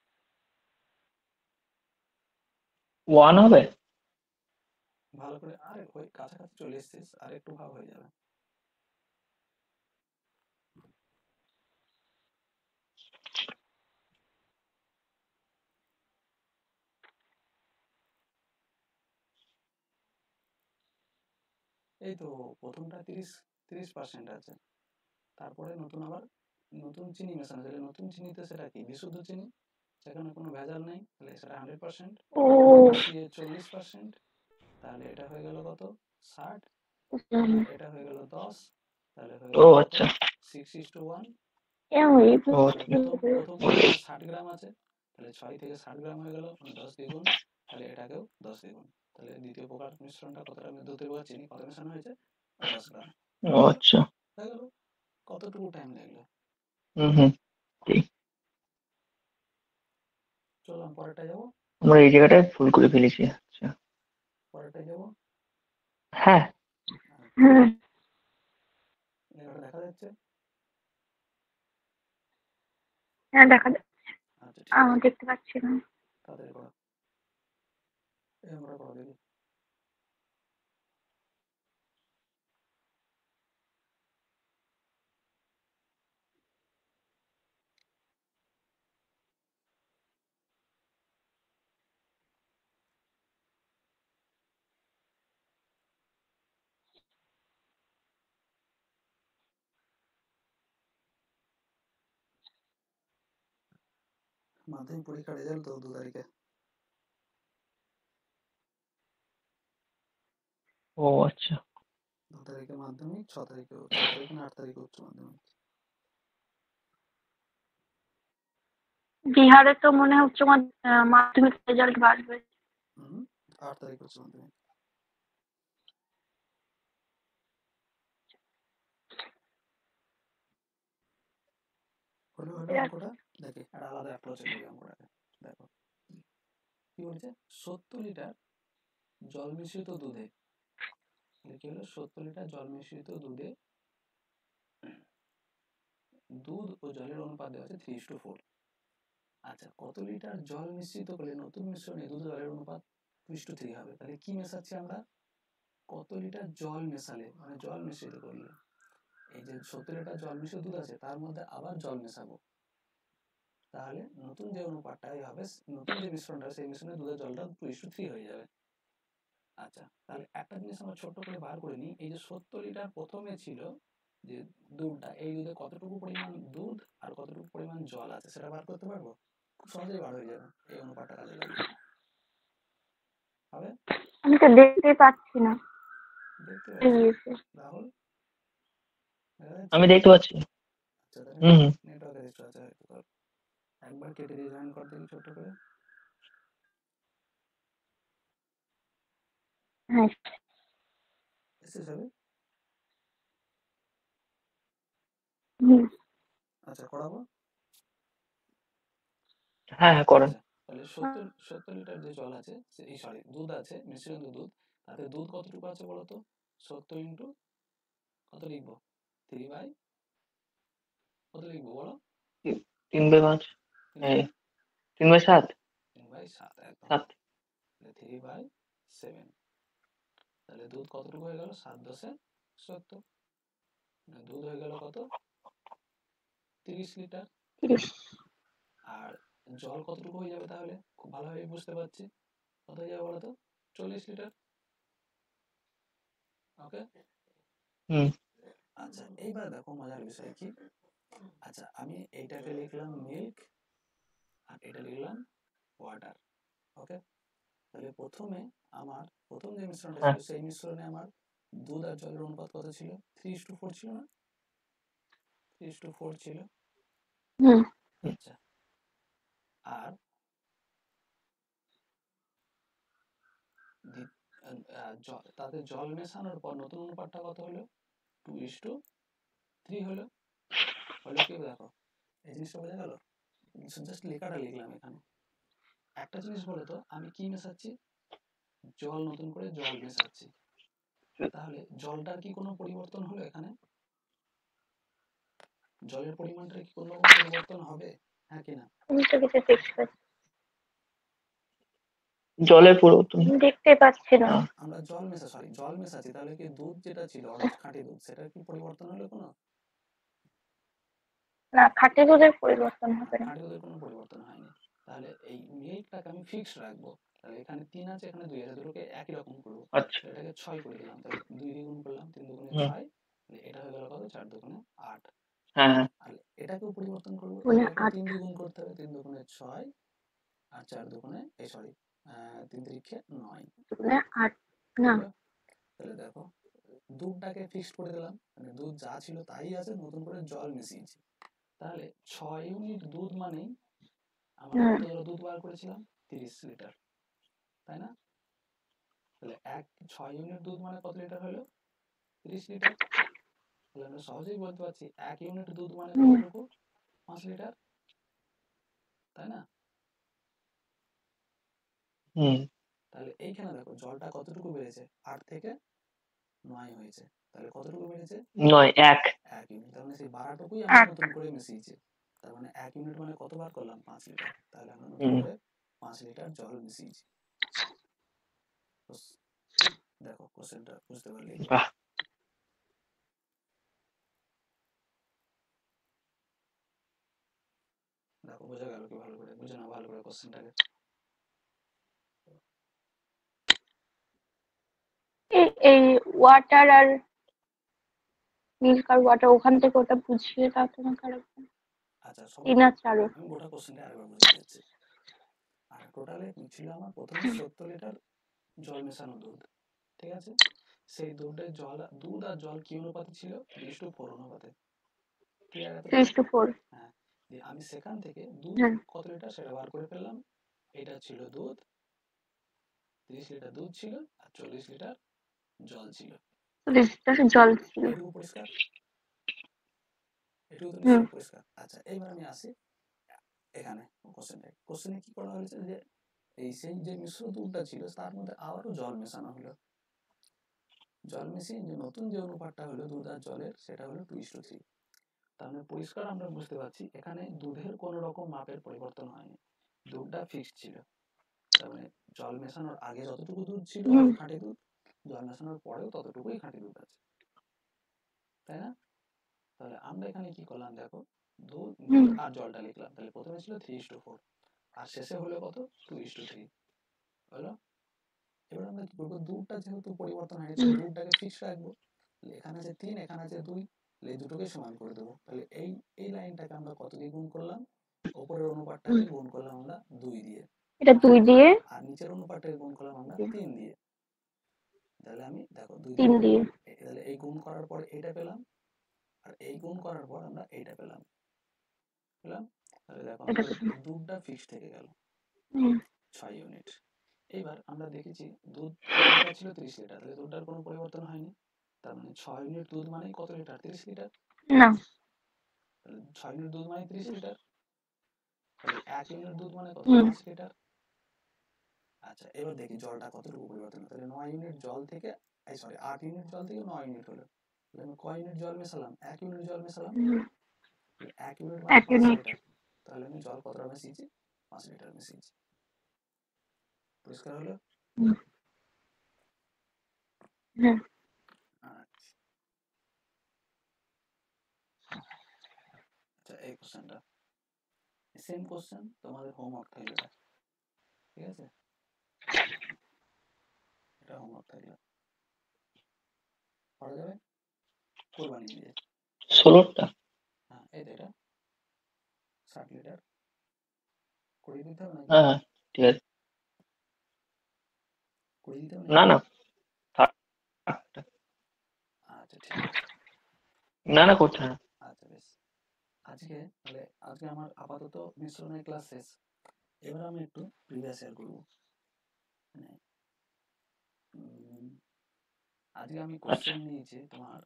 1 হবে। ভালো করে আরে ওই কাছাকাছি চলে এসেছিস, আর একটু ভাব হয়ে যাবে। এই তো প্রথমটা 30% আছে, তারপরে নতুন আবার নতুন চিনি মেশানো, তাহলে নতুন চিনিতে সেটা কি বিশুদ্ধ চিনি, সেখানে কোনো ভেজাল নেই, তাহলে সেটা 100%। ও 40%, তাহলে এটা হয়ে গেল কত 60, হুম, আর এটা হয়ে গেল 10, তাহলে হয়ে ও গেল কত আচ্ছা। 6:1। এই ও তাহলে আচ্ছা। প্রথম চিনিটা 60 গ্রাম আছে, তাহলে 6 থেকে 60 গ্রাম হয়ে গেল, মানে 10 দ্বিগুণ, তাহলে এটাকেও 10 দ্বিগুণ। তাহলে দ্বিতীয় প্রকার মিশ্রণটা কতটা, দ্বিতীয় প্রকার চিনি কত মেশানো হয়েছে, 10 গ্রাম। ও আচ্ছা। হয়ে গেল। কতটুকু টাইম লাগলো? হুম। ঠিক। চললাম পরেরটা যাবো। আমরা এই জায়গাটায় ভুল করে ফেলেছি। আচ্ছা। পরেরটা যাবো। হ্যাঁ। হুম, লেখাটা দেখা যাচ্ছে? হ্যাঁ দেখা যাচ্ছে। আচ্ছা ঠিক আছে, দেখতে পাচ্ছি না। তাড়াতাড়ি করো। আমরা করো দেখি। মাধ্যমিক পরীক্ষার রেজাল্ট তো 2 তারিখে। ও আচ্ছা। 2 তারিখে মাধ্যমিক, 6 তারিখে, 6 তারিখে না 8 তারিখে উচ্চ মাধ্যমিক। বিহারে তো মনে হয় মাধ্যমিক রেজাল্ট বাড়বে। 8 তারিখে উচ্চ মাধ্যমিক। হলো অঙ্কটা দেখি, একটা আলাদা অ্যাপ্রোচে করি অঙ্কটাকে। দেখো কি বলছে, 70 লিটার জল মিশ্রিত দুধে, কি হলো 70 লিটার জল মিশ্রিত দুধে দুধ ও জলের অনুপাত দেওয়া আছে 3:4। আচ্ছা, কত লিটার জল মিশ্রিত করলে নতুন মিশ্রণে দুধ ও জলের অনুপাত 2:3 হবে? তাহলে কি মেশাচ্ছি আমরা, কত লিটার জল মেশালে, মানে জল মিশ্রিত করলে, এই যে 70 লিটার জল মিশ্রিত দুধ আছে তার মধ্যে আবার জল মেশাবো, তাহলে নতুন যে অনুপাতটাই হবে, নতুন যে মিশ্রণটা, সেই মিশ্রণে দুধের জলটা 2:3 হয়ে যাবে। আচ্ছা, তাহলে একটা জিনিস আমরা ছোট্ট করে বার করে নিই, এই যে 70 লিটার প্রথমে ছিল যে দুধটা, এই দুধে কতটুকু পরিমাণ দুধ আর কতটুকু পরিমাণ জল আছে সেটা বার করতে পারবো, খুব সহজেই বার হয়ে যাবে এই অনুপাতটা কাজে লাগিয়ে। হবে? আমি তো দেখতে পাচ্ছি না। দেখতে পাচ্ছি রাহুল, আমি দেখতে পাচ্ছি। আচ্ছা তাহলে হুম। নেটওয়ার্কের ইস্যু আছে হয়তো তোর। একবার কেটে দিয়ে জয়েন কর দেখি ছোট্ট করে। হ্যাঁ এসে যাবে। হুম, আচ্ছা করাবো। হ্যাঁ করেন। আচ্ছা তাহলে 70 লিটার যে জল আছে, এই সরি দুধ আছে, মিশ্রিত দুধ, তাতে দুধ কতটুকু আছে বলো তো, 70 ইন্টু কত লিখবো, 3 বাই কত লিখবো বলো, 3/5। 3 এই বাই 3/7। 3/7 একদম, 7। তাহলে 3/7। তাহলে দুধ কতটুকু হয়ে গেল, 7×10 70, মানে দুধ হয়ে গেল কত 30 লিটার। 30। আর জল কতটুকু হয়ে যাবে তাহলে, খুব ভালোভাবে বুঝতে পারছি, কত হয়ে যাবে বলো তো, 40 লিটার। ওকে। হুম। আচ্ছা এইবার দেখো মজার বিষয় কি, আচ্ছা আমি এইটাকে লিখলাম মিল্ক আর এটা লিখলাম ওয়াটার। ওকে, তাহলে প্রথমে আমার প্রথম যে মিশ্রণটা হ্যাঁ। ছিল সেই মিশ্রণে আমার দুধ আর জলের অনুপাত কত ছিল? 3:4 ছিল না? 3:4 ছিল। হুম আচ্ছা, আর তাতে জল মেশানোর পর নতুন অনুপাতটা কত হলো? 2:3 হলো। হলো কি দেখো, এই জিনিসটা বোঝা গেল? জাস্ট লেখাটা লিখলাম এখানে। একটা জিনিস বলো তো, আমি কি মেশাচ্ছি? জল, নতুন করে জল মেশাচ্ছি। তাহলে জলটার কি কোনো পরিবর্তন হলো এখানে? জলের পরিমাণটার কি কোনো রকম পরিবর্তন হবে? হ্যাঁ কি না? আমি তো কিছু দেখতে পাচ্ছি, জলের পরিবর্তন দেখতে পাচ্ছি না। আমরা জল মেশাচ্ছি, তাহলে কি দুধ যেটা ছিল খাঁটি দুধ, সেটার কি পরিবর্তন হলো কোনো? না, খাঁটি দুধের পরিবর্তন হবে না। খাঁটি দুধের কোনো পরিবর্তন হয়নি। তাহলে এই মিল্কটাকে আমি ফিক্সড রাখবো। তাহলে এখানে 3 আছে, এখানে 2 আছে, দুটোকে একই রকম করবো। আচ্ছা। এটাকে 6 করে দিলাম। তাহলে 2 দিয়ে গুণ করলাম, 3 দুগুণে হুম। 6। এটা হয়ে গেল কত? 4 দুগুণে 8। হ্যাঁ হ্যাঁ। আর এটাকেও পরিবর্তন করবো। মানে এটাকে 8 3 দিয়ে গুণ করতে হবে, 3 দুগুণে 6 আর 4 দুগুণে 3 তিরিখে 9 দুগুণে 8 না, হলো। তাহলে দেখো, দুধটাকে ফিক্সড করে দিলাম, মানে দুধ যা ছিল তাই আছে, নতুন করে জল মিশিয়েছি। তাহলে 6 ইউনিট দুধ মানেই আমরা কত দুধ বার করেছিলাম? 30 লিটার, তাই না? তাহলে 6 ইউনিট দুধ মানে কত লিটার হলো? 30 লিটার। তাহলে আমরা সহজেই বলতে পারছি 1 ইউনিট দুধ মানে কতটুকু? 5 লিটার, তাই না? হুম। তাহলে এইখানে দেখো জলটা কতটুকু বেড়েছে? 8 থেকে 9 হয়েছে। তাহলে কতটুকু বেড়েছে? 9 1 1 ইউনিট। তার মানে সেই 12টুকুই আমরা 8। নতুন করে মিশিয়েছি। তার মানে 1 ইউনিট মানে কতবার করলাম? 5 লিটার। তাহলে আমরা নতুন হুম। করে 5 লিটার জল মিশিয়েছি। দেখো কোশ্চেনটা বুঝতে পারলে? বাহ। দেখো বোঝা গেল কি? ভালো করে বুঝে নাও ভালো করে কোশ্চেনটাকে। এই ওয়াটার আর মিল্ক আর ওয়াটার ওখান থেকে ওটা বুঝিয়ে দাও তোমাকে আরেকবার। আচ্ছা, 3 আর 4 আমি গোটা কোশ্চেনটা আরেকবার বুঝিয়ে দিচ্ছি। আর টোটালে ছিল আমার প্রথমে 70 লিটার জল মেশানো দুধ, ঠিক আছে? সেই দুধের দুধ আর জল কি অনুপাতে ছিল? 3:4 অনুপাতে। ক্লিয়ার এতটা? 3:4। হ্যাঁ। দিয়ে আমি সেখান থেকে দুধ হ্যাঁ, কত লিটার সেটা বার করে ফেললাম। এটা ছিল দুধ, 30 লিটার দুধ ছিল আর 40 লিটার জল ছিল। 30 লিটার জল ছিল। এটুকু পরিষ্কার? এটুকু তো হুম নিশ্চয়ই পরিষ্কার। আচ্ছা, এইবার আমি আসি এখানে কোশ্চেনে কি করা হয়েছে যে সেই যে মিশ্র দুধটা ছিল তার মধ্যে আবারও জল মেশানো হলো। জল মিশিয়ে যে নতুন যে অনুপাতটা হলো দুধ আর জলের, সেটা হলো 2:3। তার মানে পরিষ্কার আমরা বুঝতে পারছি এখানে দুধের কোনো রকম মাপের পরিবর্তন হয়নি, দুধটা ফিক্সড ছিল। তার মানে জল মেশানোর আগে যতটুকু দুধ ছিল খাঁটি দুধ, জল মেশানোর পরেও ততটুকুই খাঁটি দুধ আছে, তাই না? তাহলে আমরা এখানে কি করলাম দেখো, দুধ আর জলটা লিখলাম। তাহলে প্রথমে ছিল 3:4 আর শেষে হলো কত? 2:3 হলো। এবার আমরা কি করবো? দুধটা যেহেতু পরিবর্তন হয়নি, তাহলে দুধটাকে ফিক্সড রাখবো। এখানে আছে 3, এখানে আছে 2, তাহলে এই দুটোকে সমান করে দেবো। তাহলে এই লাইনটাকে আমরা কত দিয়ে গুণ করলাম? ওপরের অনুপাতটাকে গুণ করলাম আমরা 2 দিয়ে, এটা 2 দিয়ে, আর নিচের অনুপাতটাকে গুণ করলাম আমরা 3 দিয়ে। তাহলে আমি দেখো 2 3 দিয়ে। তাহলে এই গুণ করার পর এইটা পেলাম, আর এই গুণ করার পর আমরা এইটা পেলাম। তাহলে দেখো এটা আমাদের দুধটা ফিক্সড থেকে গেল 6 ইউনিট। এবার আমরা দেখেছি দুধ কত লিটার ছিল? 30 লিটার। তাহলে দুধটার কোনো পরিবর্তন হয়নি। তার মানে 6 ইউনিট দুধ মানেই কত লিটার? 30 লিটার। না, তাহলে 6 ইউনিট দুধ মানে 30 লিটার। তাহলে 1 ইউনিট দুধ মানে কত? 5 লিটার। আচ্ছা, এবার দেখি জলটা কতটুকু পরিবর্তন হলো। তাহলে 9 ইউনিট জল থেকে 8 ইউনিট জল থেকে 9 ইউনিট হলো। তাহলে আমি কয় ইউনিট জল মেশালাম? 1 ইউনিট জল মেশালাম। 1 ইউনিট মানে 5 লিটার। তাহলে আমি জল কতটা মিশিয়েছি? 5 লিটার মিশিয়েছি। পরিষ্কার হলো? আচ্ছা, এই কোশ্চেনটা সেম কোশ্চেন, তোমাদের হোমওয়ার্ক থাকলো এটা, ঠিক আছে? এটা হোমওয়ার্ক থাকলো, করা যাবে? করবা নিজে। 16টা। হ্যাঁ, এই তো এটা 60 লিটার করিয়ে দিতে হবে নাকি? হ্যাঁ ঠিক আছে। 20 দিতে হবে না নাকি? না থাক। আচ্ছা ঠিক আছে। না না করতে না। আচ্ছা বেশ। আজকে আমার আপাতত মিশ্রণের ক্লাস শেষ। এবার আমি একটু প্রিভিয়াস ইয়ার করবো। মানে আজকে আমি আচ্ছা কোশ্চেন নিয়েছি তোমার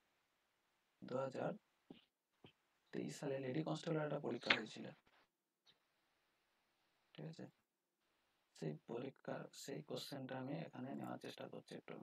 2023 সালে লেডি কনস্টেবলের একটা পরীক্ষা হয়েছিল, ঠিক আছে? সেই কোশ্চেনটা আমি এখানে নেওয়ার চেষ্টা করছি একটু।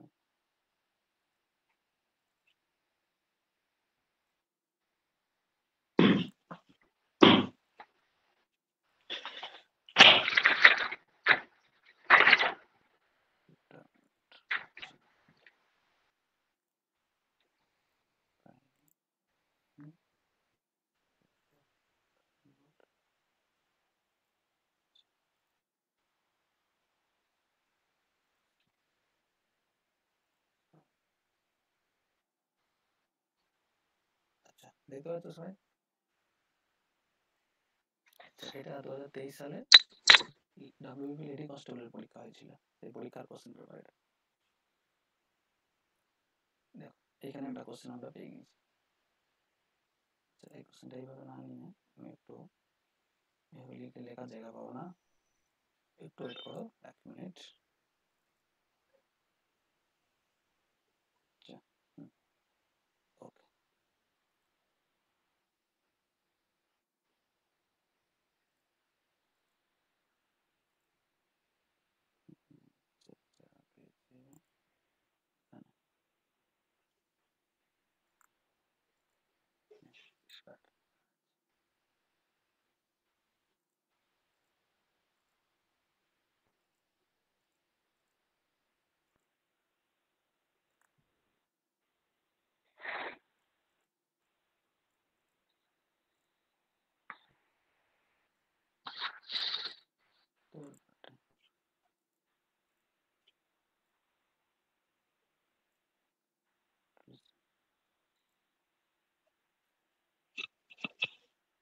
আচ্ছা দেখতে পাচ্ছ সবাই? আচ্ছা এটা 2023 সালে ডাব্লিউবি লেডি কনস্টেবলের পরীক্ষা হয়েছিল, সেই পরীক্ষার কোশ্চেন পেপার এটা। দেখো এখানে একটা কোশ্চেন আমরা পেয়ে গেছি। আচ্ছা এই কোশ্চেনটা এইভাবে না নিয়ে আমি একটু এভাবে লিখে লেখার জায়গা পাবো না, একটু ওয়েট করো 1 মিনিট। আচ্ছা ওকে।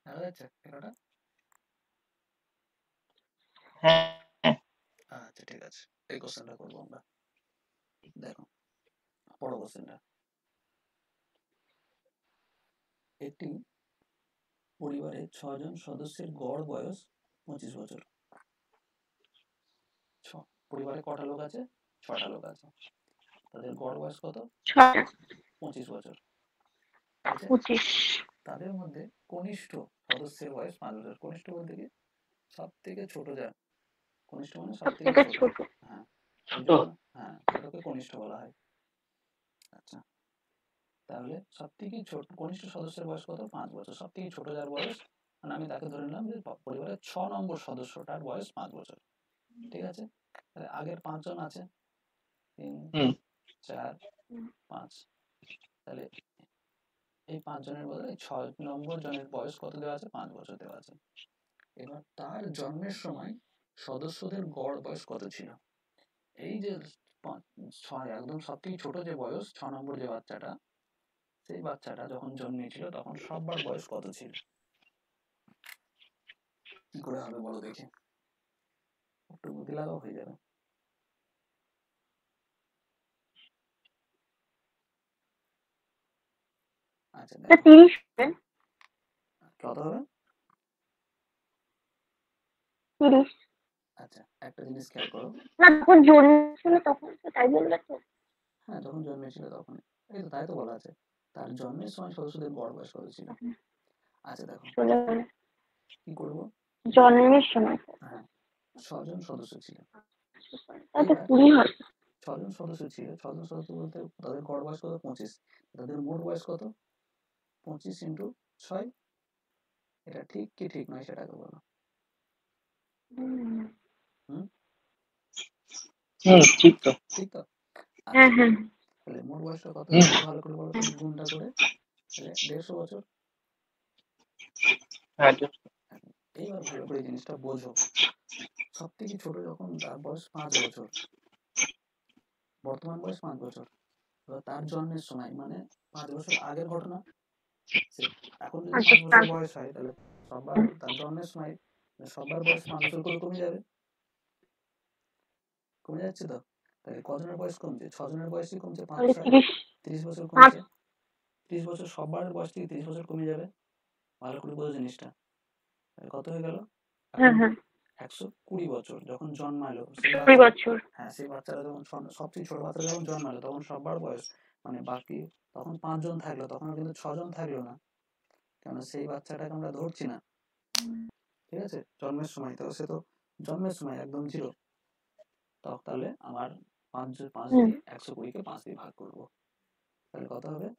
দেখা যাচ্ছে এটা? হ্যাঁ হ্যাঁ। আচ্ছা ঠিক আছে, এই কোশ্চেনটা করবো আমরা। দেখো পড়ো কোশ্চেনটা। একটি পরিবারের 6 জন সদস্যের গড় বয়স 25 বছর। পরিবারে কটা লোক আছে? 6টা লোক আছে। তাদের গড় বয়স কত? 25 বছর। ঠিক আছে? 25। তাদের মধ্যে কনিষ্ঠ সদস্যের বয়স 5 বছর। কনিষ্ঠ বলতে কি সব থেকে ছোট যা, কনিষ্ঠ মানে সব থেকে সবথেকে ছোট। ছোট। হ্যাঁ ওই ছোট। জন্য হ্যাঁ ছোটকে কনিষ্ঠ বলা হয়। আচ্ছা তাহলে সব থেকে ছোট কনিষ্ঠ সদস্যের বয়স কত? 5 বছর। সব থেকে ছোট যার বয়স, মানে আমি তাকে ধরে নিলাম যে পরিবারের 6 নম্বর সদস্যটার বয়স 5 বছর। ঠিক আছে? তাহলে আগের 5 জন আছে, 3 হুম 4 5। তাহলে এই 5 জনের বদলে 6 নম্বর জনের বয়স কত দেওয়া আছে? 5 বছর দেওয়া আছে। এবার তার জন্মের সময় সদস্যদের গড় বয়স কত ছিল? এই যে 6 একদম সব থেকে ছোট যে বয়স 6 নম্বর যে বাচ্চাটা, সেই বাচ্চাটা যখন জন্মেছিল তখন সবার বয়স কত ছিল? কি করে হবে বলো দেখি, একটু বুদ্ধি লাগাও, হয়ে যাবে। আচ্ছা দেখো 30 হবে। কত হবে? 30। আচ্ছা একটা জিনিস খেয়াল করো। না যখন জন্মেছিল তখন তো তাই বললে তো। হ্যাঁ যখন জন্মেছিল তখন, এই তো তাই তো বলা আছে, তার জন্মের সময় সদস্যদের গড় বয়স কত ছিল। আচ্ছা দেখো চলে গেল কি করবো। জন্মের সময়। হ্যাঁ 6 জন সদস্য ছিল। তাতে এইবার 20 হয়। 6 জন সদস্য ছিল, 6 জন সদস্য বলতে তাদের গড় বয়স কত? 25। তাদের মোট বয়স কত? 25 ইন্টু 6। এটা ঠিক কি ঠিক নয় সেটাকে বলো। হুম ঠিক তো। ঠিক তো। হ্যাঁ আচ্ছা হ্যাঁ। তাহলে মোট বয়সটা কত হুম একটু ভালো করে বলো তো, গুণটা করে। তাহলে 150 বছর। হ্যাঁ। এইবার ভালো করে জিনিসটা বোঝো। সব থেকে ছোট যখন তার বয়স 5 বছর, বর্তমান বয়স 5 বছর, এবার তার জন্মের সময় মানে 5 বছর আগের ঘটনা। সে এখন যদি 5 বছর বয়স হয় তাহলে সবার তার জন্মের সময় সবার বয়স 5 বছর করে কমে যাবে, কমে যাচ্ছে তো। তাহলে কজনের বয়স কমছে? 6 জনের বয়সই কমছে 5 তাহলে 6 30 বছর কমছে। 30 বছর সবার বয়স থেকে 30 বছর কমে যাবে। ভালো করে বোঝো জিনিসটা। তাহলে কত হয়ে গেল? হ্যাঁ এখন হ্যাঁ 120 বছর যখন জন্মালো সেই 20 বাচ্চারা, বছর হ্যাঁ সেই বাচ্চারা যখন সবচেয়ে ছোট বাচ্চা যখন জন্মালো তখন সবার বয়স মানে বাকি তখন 5 জন থাকলো, তখন আর কিন্তু 6 জন থাকলো না, কেন সেই বাচ্চাটাকে আমরা ধরছি না, ঠিক আছে? জন্মের সময় তো সে তো জন্মের সময় একদম জিরো। তাহলে আমার 5 হুম দিয়ে 120 কে 5 দিয়ে ভাগ করবো, তাহলে কত হবে?